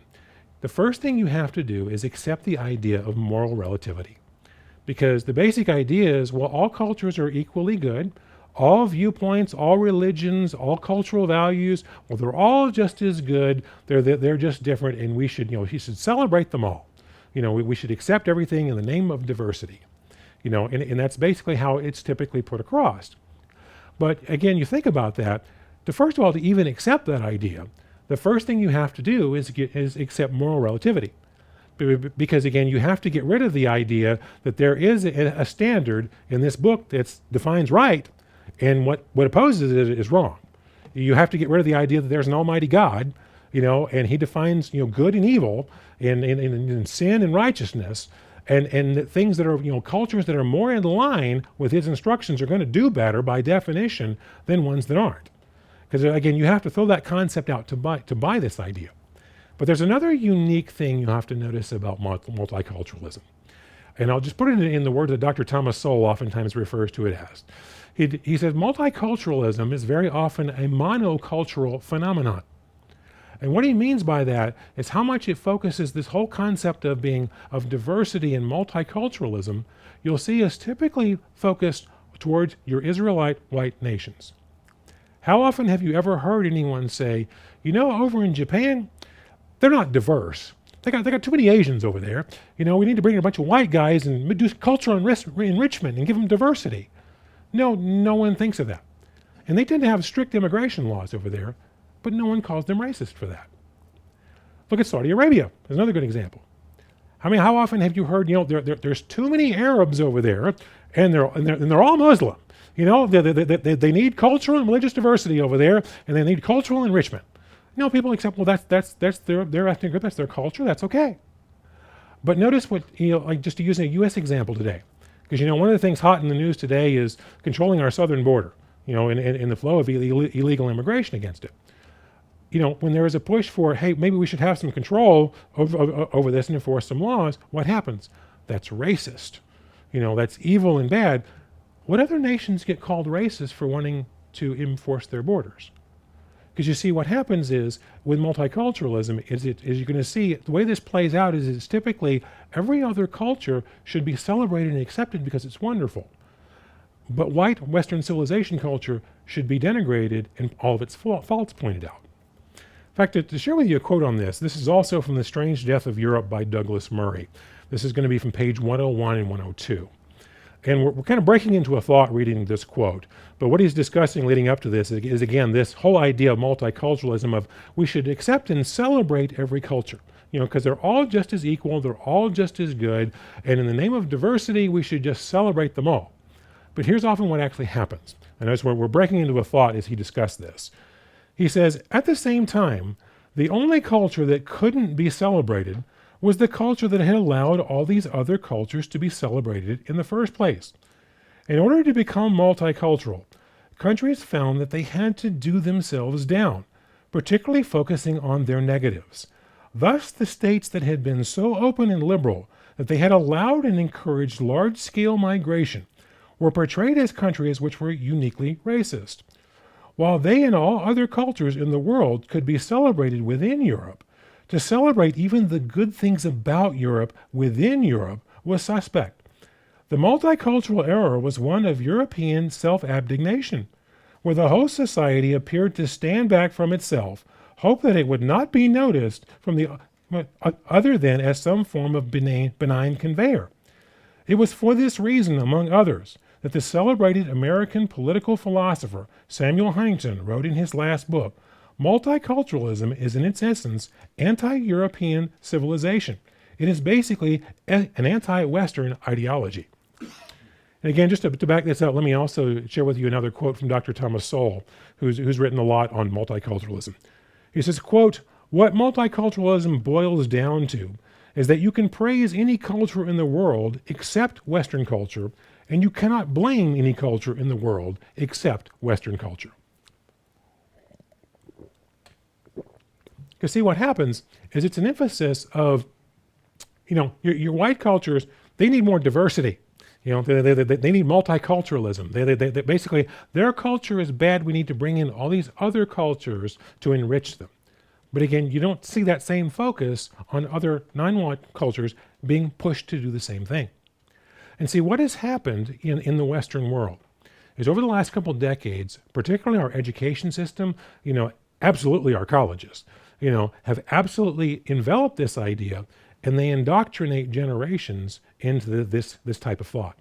the first thing you have to do is accept the idea of moral relativity. Because the basic idea is, well, all cultures are equally good. All viewpoints, all religions, all cultural values, well, they're all just as good. They're just different, and we should celebrate them all. We should accept everything in the name of diversity. And that's basically how it's typically put across. But again, you think about that. First of all, to even accept that idea, the first thing you have to do is accept moral relativity. Because again, you have to get rid of the idea that there is a standard in this book that defines right, and what opposes it is wrong. You have to get rid of the idea that there's an almighty God, and he defines, good and evil and sin and righteousness, and things that are, cultures that are more in line with his instructions are going to do better by definition than ones that aren't. Because again, you have to throw that concept out to buy this idea. But there's another unique thing you have to notice about multiculturalism. And I'll just put it in the words that Dr. Thomas Sowell oftentimes refers to it as. He says multiculturalism is very often a monocultural phenomenon. And what he means by that is how much it focuses this whole concept of diversity and multiculturalism, you'll see is typically focused towards your Israelite white nations. How often have you ever heard anyone say, over in Japan, they're not diverse. They got too many Asians over there. We need to bring in a bunch of white guys and do cultural enrichment and give them diversity. No one thinks of that. And they tend to have strict immigration laws over there, but no one calls them racist for that. Look at Saudi Arabia. There's another good example. How often have you heard, there's too many Arabs over there, and they're all Muslim. They need cultural and religious diversity over there, and they need cultural enrichment. People accept, well, that's their ethnic group, that's their culture, that's okay. But notice what, just to use a U.S. example today, because one of the things hot in the news today is controlling our southern border, in the flow of illegal immigration against it. When there is a push for, hey, maybe we should have some control over this and enforce some laws, what happens? That's racist. That's evil and bad. What other nations get called racist for wanting to enforce their borders? Because you see, what happens is, with multiculturalism, is you're going to see, the way this plays out is it's typically every other culture should be celebrated and accepted because it's wonderful. But white Western civilization culture should be denigrated and all of its faults pointed out. In fact, to share with you a quote on this is also from The Strange Death of Europe by Douglas Murray. This is going to be from page 101 and 102. And we're kind of breaking into a thought reading this quote. But what he's discussing leading up to this is again, this whole idea of multiculturalism of we should accept and celebrate every culture. Because they're all just as equal, they're all just as good, and in the name of diversity, we should just celebrate them all. But here's often what actually happens. And as we're breaking into a thought as he discussed this. He says, at the same time, the only culture that couldn't be celebrated was the culture that had allowed all these other cultures to be celebrated in the first place. In order to become multicultural, countries found that they had to do themselves down, particularly focusing on their negatives. Thus, the states that had been so open and liberal that they had allowed and encouraged large-scale migration were portrayed as countries which were uniquely racist. While they and all other cultures in the world could be celebrated within Europe, to celebrate even the good things about Europe within Europe was suspect. The multicultural era was one of European self-abnegation, where the host society appeared to stand back from itself, hope that it would not be noticed from the other than as some form of benign conveyor. It was for this reason, among others, that the celebrated American political philosopher Samuel Huntington wrote in his last book, multiculturalism is in its essence anti-European civilization. It is basically an anti-Western ideology. And again, just to back this up, let me also share with you another quote from Dr. Thomas Sowell, who's written a lot on multiculturalism. He says, quote, "What multiculturalism boils down to is that you can praise any culture in the world except Western culture, and you cannot blame any culture in the world except Western culture." Because see, what happens is it's an emphasis of, your white cultures, they need more diversity. They need multiculturalism. They basically, their culture is bad. We need to bring in all these other cultures to enrich them. But again, you don't see that same focus on other non-white cultures being pushed to do the same thing. And see, what has happened in the Western world is over the last couple of decades, particularly our education system, absolutely our colleges, have absolutely enveloped this idea, and they indoctrinate generations into this type of thought.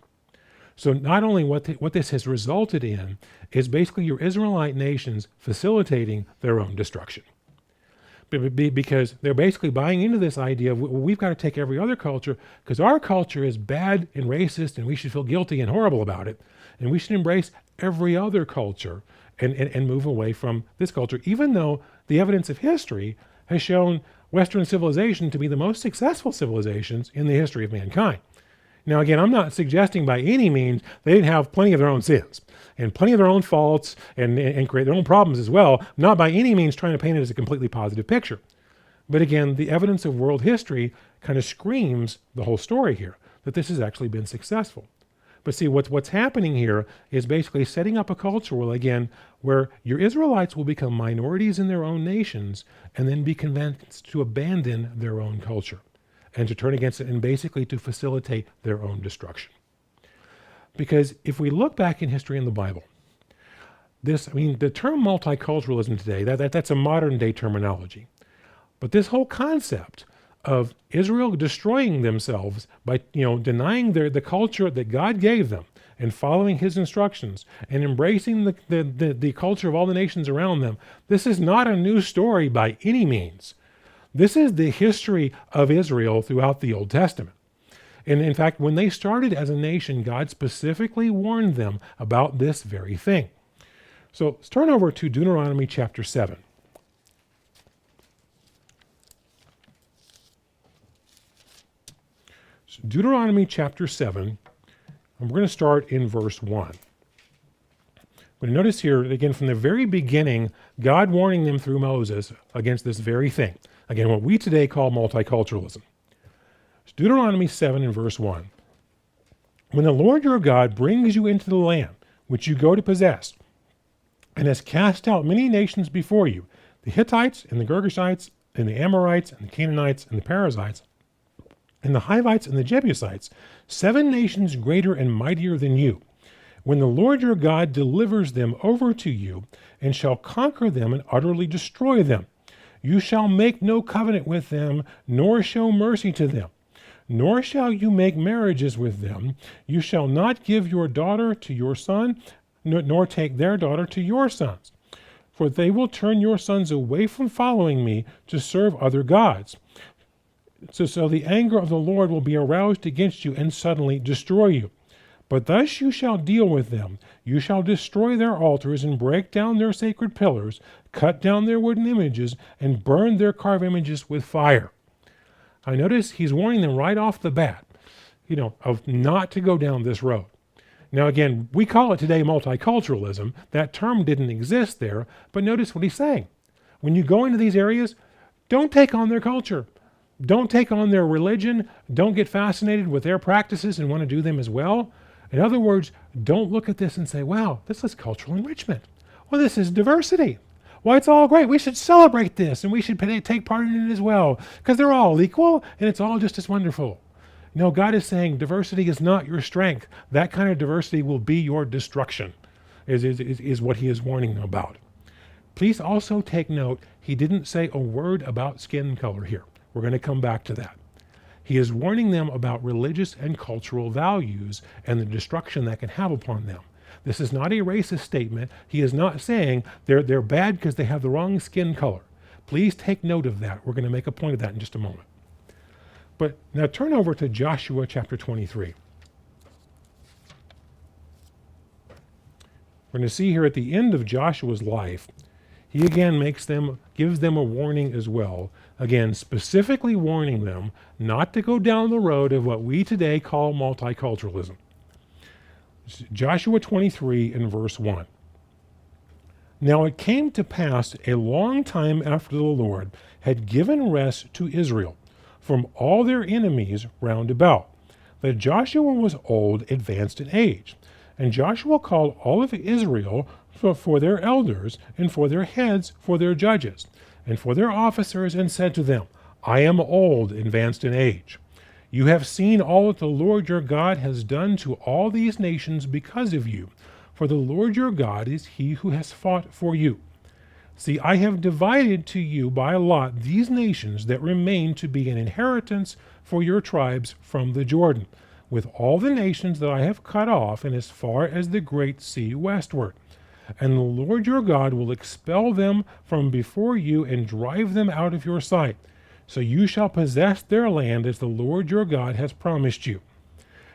So not only what this has resulted in is basically your Israelite nations facilitating their own destruction. Because they're basically buying into this idea of, we've got to take every other culture because our culture is bad and racist and we should feel guilty and horrible about it. And we should embrace every other culture and move away from this culture, even though the evidence of history has shown Western civilization to be the most successful civilizations in the history of mankind. Now, again, I'm not suggesting by any means they didn't have plenty of their own sins and plenty of their own faults and create their own problems as well. Not by any means trying to paint it as a completely positive picture. But again, the evidence of world history kind of screams the whole story here, that this has actually been successful. But see, what's happening here is basically setting up a culture, well, again, where your Israelites will become minorities in their own nations and then be convinced to abandon their own culture and to turn against it and basically to facilitate their own destruction. Because if we look back in history in the Bible, the term multiculturalism today, that's a modern day terminology. But this whole concept of Israel destroying themselves by denying the culture that God gave them and following his instructions and embracing the culture of all the nations around them, this is not a new story by any means. This is the history of Israel throughout the Old Testament. And in fact, when they started as a nation, God specifically warned them about this very thing. So let's turn over to Deuteronomy chapter 7. So Deuteronomy chapter 7, and we're going to start in verse 1. But notice here, again, from the very beginning, God warning them through Moses against this very thing. Again, what we today call multiculturalism. It's Deuteronomy 7 and verse 1. When the Lord your God brings you into the land which you go to possess, and has cast out many nations before you, the Hittites and the Girgashites and the Amorites and the Canaanites and the Perizzites, and the Hivites and the Jebusites, 7 nations greater and mightier than you. When the Lord your God delivers them over to you, and shall conquer them and utterly destroy them, you shall make no covenant with them, nor show mercy to them, nor shall you make marriages with them. You shall not give your daughter to your son, nor take their daughter to your sons. For they will turn your sons away from following me to serve other gods. So the anger of the Lord will be aroused against you and suddenly destroy you. But thus you shall deal with them. You shall destroy their altars and break down their sacred pillars, cut down their wooden images, and burn their carved images with fire. I notice he's warning them right off the bat, of not to go down this road. Now again, we call it today multiculturalism. That term didn't exist there, but notice what he's saying. When you go into these areas, don't take on their culture. Don't take on their religion. Don't get fascinated with their practices and want to do them as well. In other words, don't look at this and say, wow, this is cultural enrichment. Well, this is diversity. Well, it's all great. We should celebrate this and we should take part in it as well because they're all equal and it's all just as wonderful. No, God is saying diversity is not your strength. That kind of diversity will be your destruction, is what he is warning them about. Please also take note, he didn't say a word about skin color here. We're going to come back to that. He is warning them about religious and cultural values and the destruction that can have upon them. This is not a racist statement. He is not saying they're bad because they have the wrong skin color. Please take note of that. We're going to make a point of that in just a moment. But now turn over to Joshua chapter 23. We're going to see here at the end of Joshua's life, he again gives them a warning as well. Again, specifically warning them not to go down the road of what we today call multiculturalism. Joshua 23 and verse 1. Now it came to pass a long time after the Lord had given rest to Israel from all their enemies round about, that Joshua was old, advanced in age. And Joshua called all of Israel for their elders, and for their heads, for their judges, and for their officers, and said to them, I am old, advanced in age. You have seen all that the Lord your God has done to all these nations because of you, for the Lord your God is he who has fought for you. See, I have divided to you by lot these nations that remain to be an inheritance for your tribes from the Jordan, with all the nations that I have cut off, and as far as the great sea westward. And the Lord your God will expel them from before you and drive them out of your sight. So you shall possess their land as the Lord your God has promised you.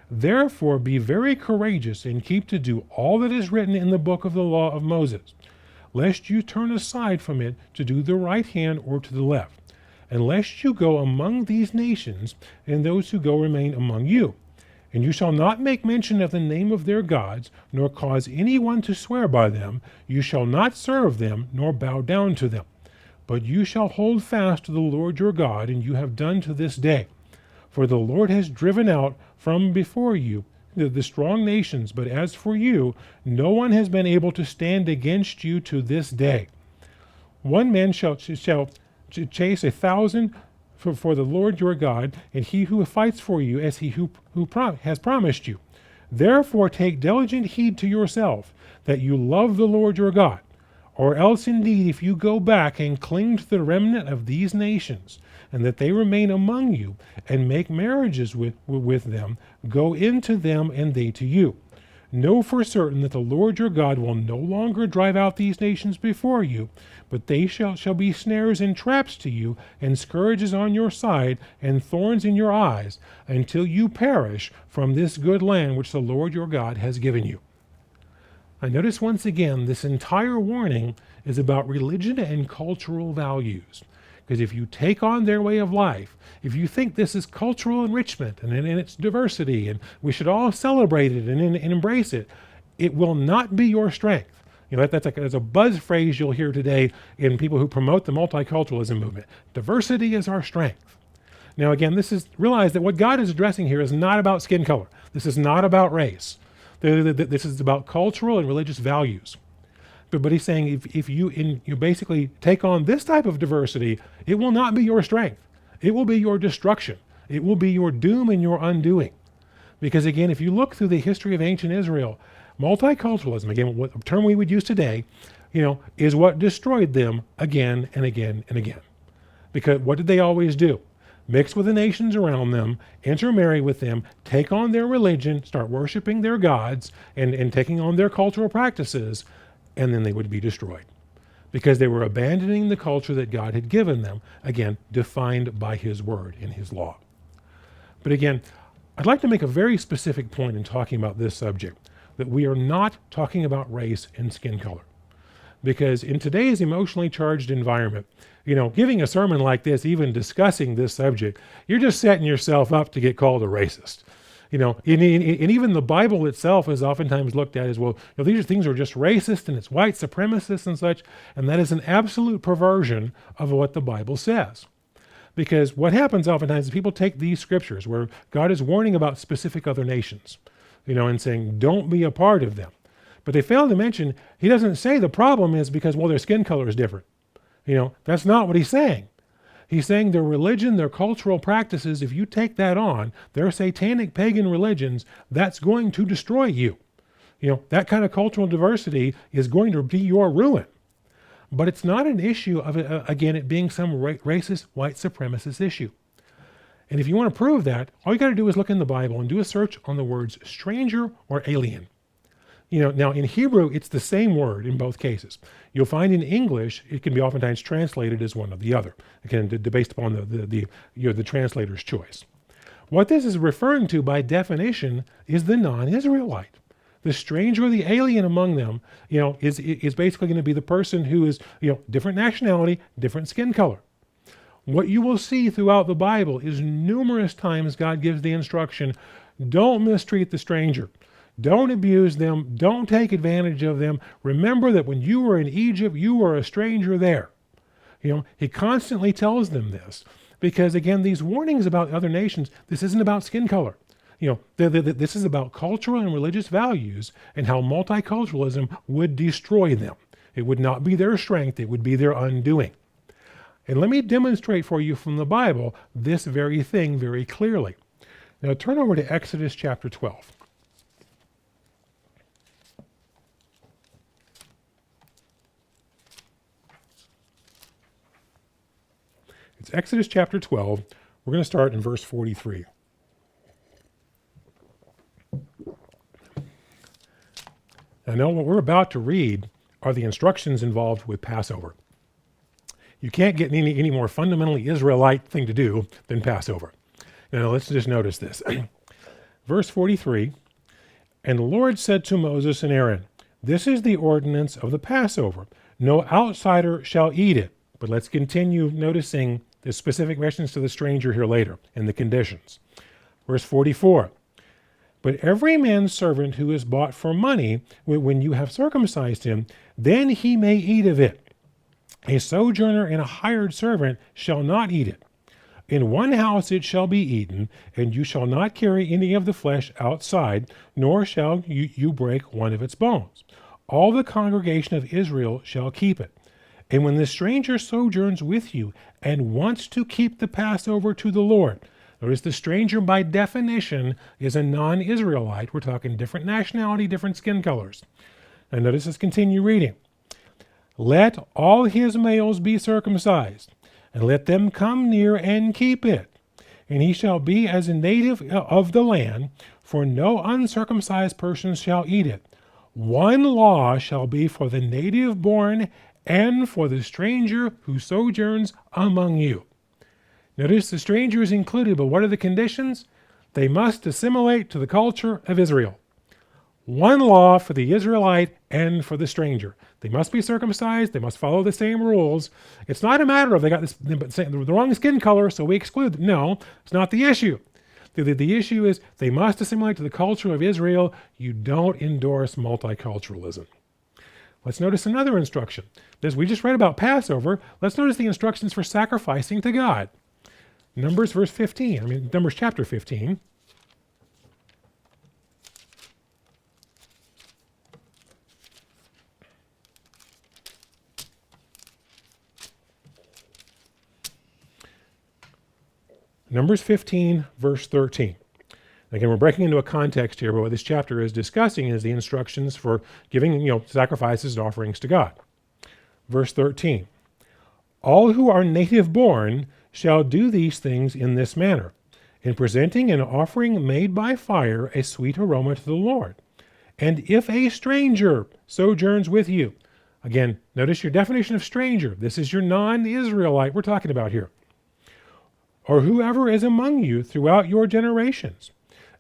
Therefore be very courageous and keep to do all that is written in the book of the law of Moses, lest you turn aside from it to do the right hand or to the left, and lest you go among these nations, and those who go remain among you. And you shall not make mention of the name of their gods, nor cause any one to swear by them. You shall not serve them, nor bow down to them. But you shall hold fast to the Lord your God, and you have done to this day. For the Lord has driven out from before you the strong nations, but as for you, no one has been able to stand against you to this day. One man shall chase 1,000 for the Lord your God, and he who fights for you as he who has promised you. Therefore take diligent heed to yourself, that you love the Lord your God. Or else indeed, if you go back and cling to the remnant of these nations, and that they remain among you, and make marriages with them, go into them and they to you. Know for certain that the Lord your God will no longer drive out these nations before you, but they shall be snares and traps to you, and scourges on your side, and thorns in your eyes, until you perish from this good land which the Lord your God has given you. I notice once again, this entire warning is about religion and cultural values. Because if you take on their way of life, if you think this is cultural enrichment and its diversity, and we should all celebrate it and embrace it, it will not be your strength. That's a buzz phrase you'll hear today in people who promote the multiculturalism movement. Diversity is our strength. Now again, realize that what God is addressing here is not about skin color. This is not about race. This is about cultural and religious values. But he's saying if you basically take on this type of diversity, it will not be your strength. It will be your destruction. It will be your doom and your undoing. Because again, if you look through the history of ancient Israel, multiculturalism, again, what term we would use today, is what destroyed them again and again and again. Because what did they always do? Mix with the nations around them, intermarry with them, take on their religion, start worshiping their gods, and taking on their cultural practices, and then they would be destroyed. Because they were abandoning the culture that God had given them, again, defined by his word and his law. But again, I'd like to make a very specific point in talking about this subject, that we are not talking about race and skin color. Because in today's emotionally charged environment, giving a sermon like this, even discussing this subject, you're just setting yourself up to get called a racist. And even the Bible itself is oftentimes looked at as, well, these things are just racist and it's white supremacist and such, and that is an absolute perversion of what the Bible says. Because what happens oftentimes is people take these scriptures where God is warning about specific other nations, and saying, don't be a part of them. But they fail to mention, he doesn't say the problem is because, their skin color is different. That's not what he's saying. He's saying their religion, their cultural practices, if you take that on, their satanic pagan religions, that's going to destroy you. That kind of cultural diversity is going to be your ruin. But it's not an issue of, it being some racist, white supremacist issue. And if you want to prove that, all you got to do is look in the Bible and do a search on the words stranger or alien. Now in Hebrew, it's the same word in both cases. You'll find in English, it can be oftentimes translated as one or the other, again, based upon the translator's choice. What this is referring to by definition is the non-Israelite. The stranger or the alien among them, is basically going to be the person who is, different nationality, different skin color. What you will see throughout the Bible is numerous times God gives the instruction, don't mistreat the stranger. Don't abuse them. Don't take advantage of them. Remember that when you were in Egypt, you were a stranger there. He constantly tells them this because, again, these warnings about other nations, this isn't about skin color. This is about cultural and religious values and how multiculturalism would destroy them. It would not be their strength. It would be their undoing. And let me demonstrate for you from the Bible this very thing very clearly. Now turn over to Exodus chapter 12. It's Exodus chapter 12. We're going to start in verse 43. Now, know what we're about to read are the instructions involved with Passover. You can't get any more fundamentally Israelite thing to do than Passover. Now, let's just notice this. Verse 43, and the Lord said to Moses and Aaron, this is the ordinance of the Passover. No outsider shall eat it. But let's continue noticing the specific reference to the stranger here later and the conditions. Verse 44, but every man's servant who is bought for money, when you have circumcised him, then he may eat of it. A sojourner and a hired servant shall not eat it. In one house it shall be eaten, and you shall not carry any of the flesh outside, nor shall you break one of its bones. All the congregation of Israel shall keep it. And when the stranger sojourns with you and wants to keep the Passover to the Lord, notice the stranger by definition is a non-Israelite. We're talking different nationality, different skin colors. And notice, let's continue reading. Let all his males be circumcised, and let them come near and keep it. And he shall be as a native of the land, for no uncircumcised person shall eat it. One law shall be for the native born and for the stranger who sojourns among you. Notice the stranger is included, but what are the conditions? They must assimilate to the culture of Israel. One law for the Israelite and for the stranger. They must be circumcised. They must follow the same rules. It's not a matter of they got the wrong skin color, so we exclude them. No, it's not the issue. The issue is they must assimilate to the culture of Israel. You don't endorse multiculturalism. Let's notice another instruction. We just read about Passover. Let's notice the instructions for sacrificing to God. Numbers chapter 15. Numbers 15, verse 13. Again, we're breaking into a context here, but what this chapter is discussing is the instructions for giving, sacrifices and offerings to God. Verse 13. All who are native born shall do these things in this manner, in presenting an offering made by fire, a sweet aroma to the Lord. And if a stranger sojourns with you, again, notice your definition of stranger. This is your non-Israelite we're talking about here. Or whoever is among you throughout your generations,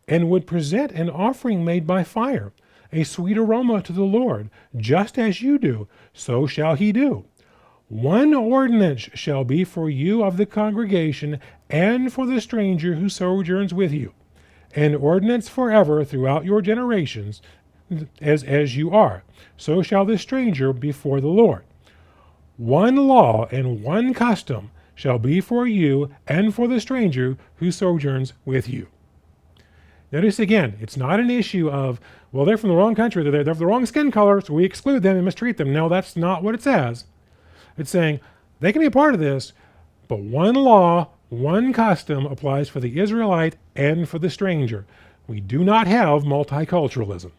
and would present an offering made by fire, a sweet aroma to the Lord, just as you do, so shall he do. One ordinance shall be for you of the congregation and for the stranger who sojourns with you, an ordinance forever throughout your generations, as you are, so shall the stranger before the Lord. One law and one custom shall be for you and for the stranger who sojourns with you. Notice again, it's not an issue of, well, they're from the wrong country, they're the wrong skin color, so we exclude them and mistreat them. No, that's not what it says. It's saying they can be a part of this, but one law, one custom applies for the Israelite and for the stranger. We do not have multiculturalism.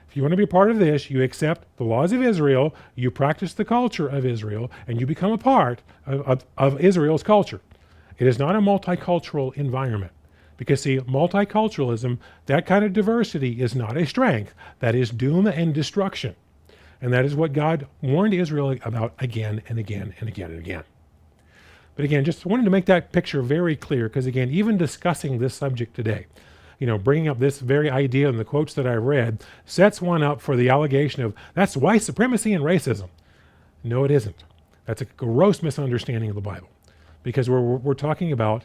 If you want to be a part of this, you accept the laws of Israel, you practice the culture of Israel, and you become a part of Israel's culture. It is not a multicultural environment. Because see, multiculturalism, that kind of diversity is not a strength. That is doom and destruction. And that is what God warned Israel about again and again and again and again. But again, just wanted to make that picture very clear, because again, even discussing this subject today, bringing up this very idea in the quotes that I read, sets one up for the allegation of that's white supremacy and racism. No, it isn't. That's a gross misunderstanding of the Bible, because we're talking about,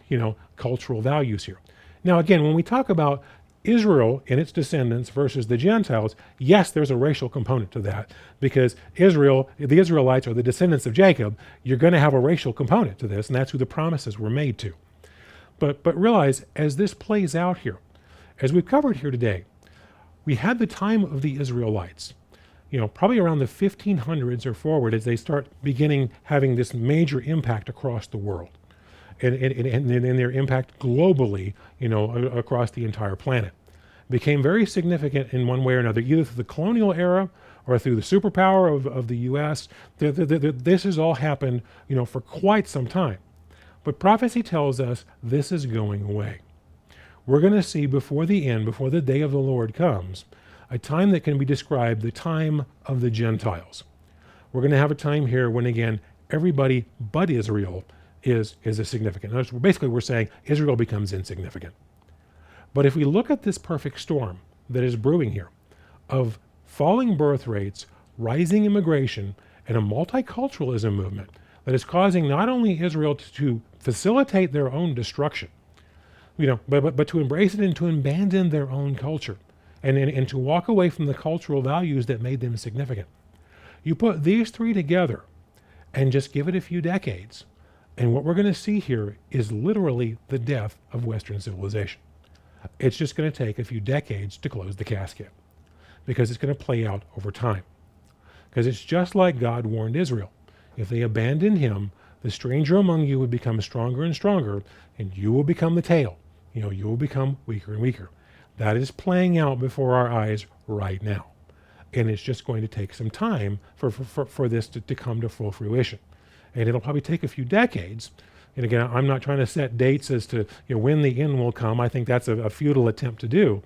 cultural values here. Now, again, when we talk about Israel and its descendants versus the Gentiles, yes, there's a racial component to that, because Israel, the Israelites are the descendants of Jacob. You're going to have a racial component to this, and that's who the promises were made to. But realize, as this plays out here, as we've covered here today, we had the time of the Israelites, probably around the 1500s or forward, as they start beginning having this major impact across the world, and their impact globally, across the entire planet. Became very significant in one way or another, either through the colonial era or through the superpower of the U.S. This has all happened, for quite some time. But prophecy tells us this is going away. We're going to see before the end, before the day of the Lord comes, a time that can be described the time of the Gentiles. We're going to have a time here when, again, everybody but Israel is a significant. Basically, we're saying Israel becomes insignificant. But if we look at this perfect storm that is brewing here of falling birth rates, rising immigration, and a multiculturalism movement that is causing not only Israel to facilitate their own destruction, but to embrace it and to abandon their own culture and to walk away from the cultural values that made them significant. You put these three together, and just give it a few decades. And what we're going to see here is literally the death of Western civilization. It's just going to take a few decades to close the casket because it's going to play out over time. Because it's just like God warned Israel. If they abandon him, the stranger among you would become stronger and stronger, and you will become the tail. You will become weaker and weaker. That is playing out before our eyes right now. And it's just going to take some time for this to come to full fruition. And it'll probably take a few decades. And again, I'm not trying to set dates as to when the end will come. I think that's a futile attempt to do.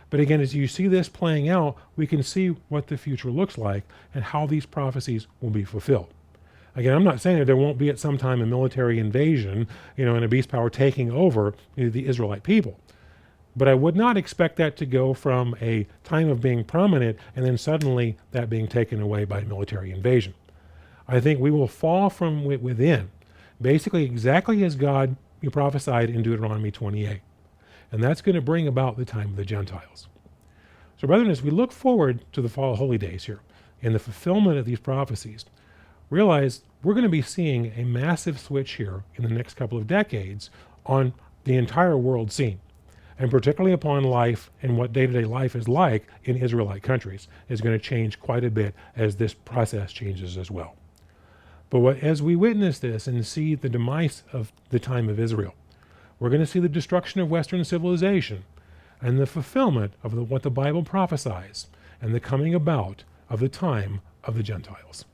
But again, as you see this playing out, we can see what the future looks like and how these prophecies will be fulfilled. Again, I'm not saying that there won't be at some time a military invasion, and a beast power taking over the Israelite people. But I would not expect that to go from a time of being prominent and then suddenly that being taken away by military invasion. I think we will fall from within, basically exactly as God prophesied in Deuteronomy 28. And that's going to bring about the time of the Gentiles. So brethren, as we look forward to the fall holy days here, and the fulfillment of these prophecies, realize we're going to be seeing a massive switch here in the next couple of decades on the entire world scene, and particularly upon life and what day-to-day life is like in Israelite countries is going to change quite a bit as this process changes as well. But as we witness this and see the demise of the time of Israel, we're going to see the destruction of Western civilization and the fulfillment of what the Bible prophesies and the coming about of the time of the Gentiles.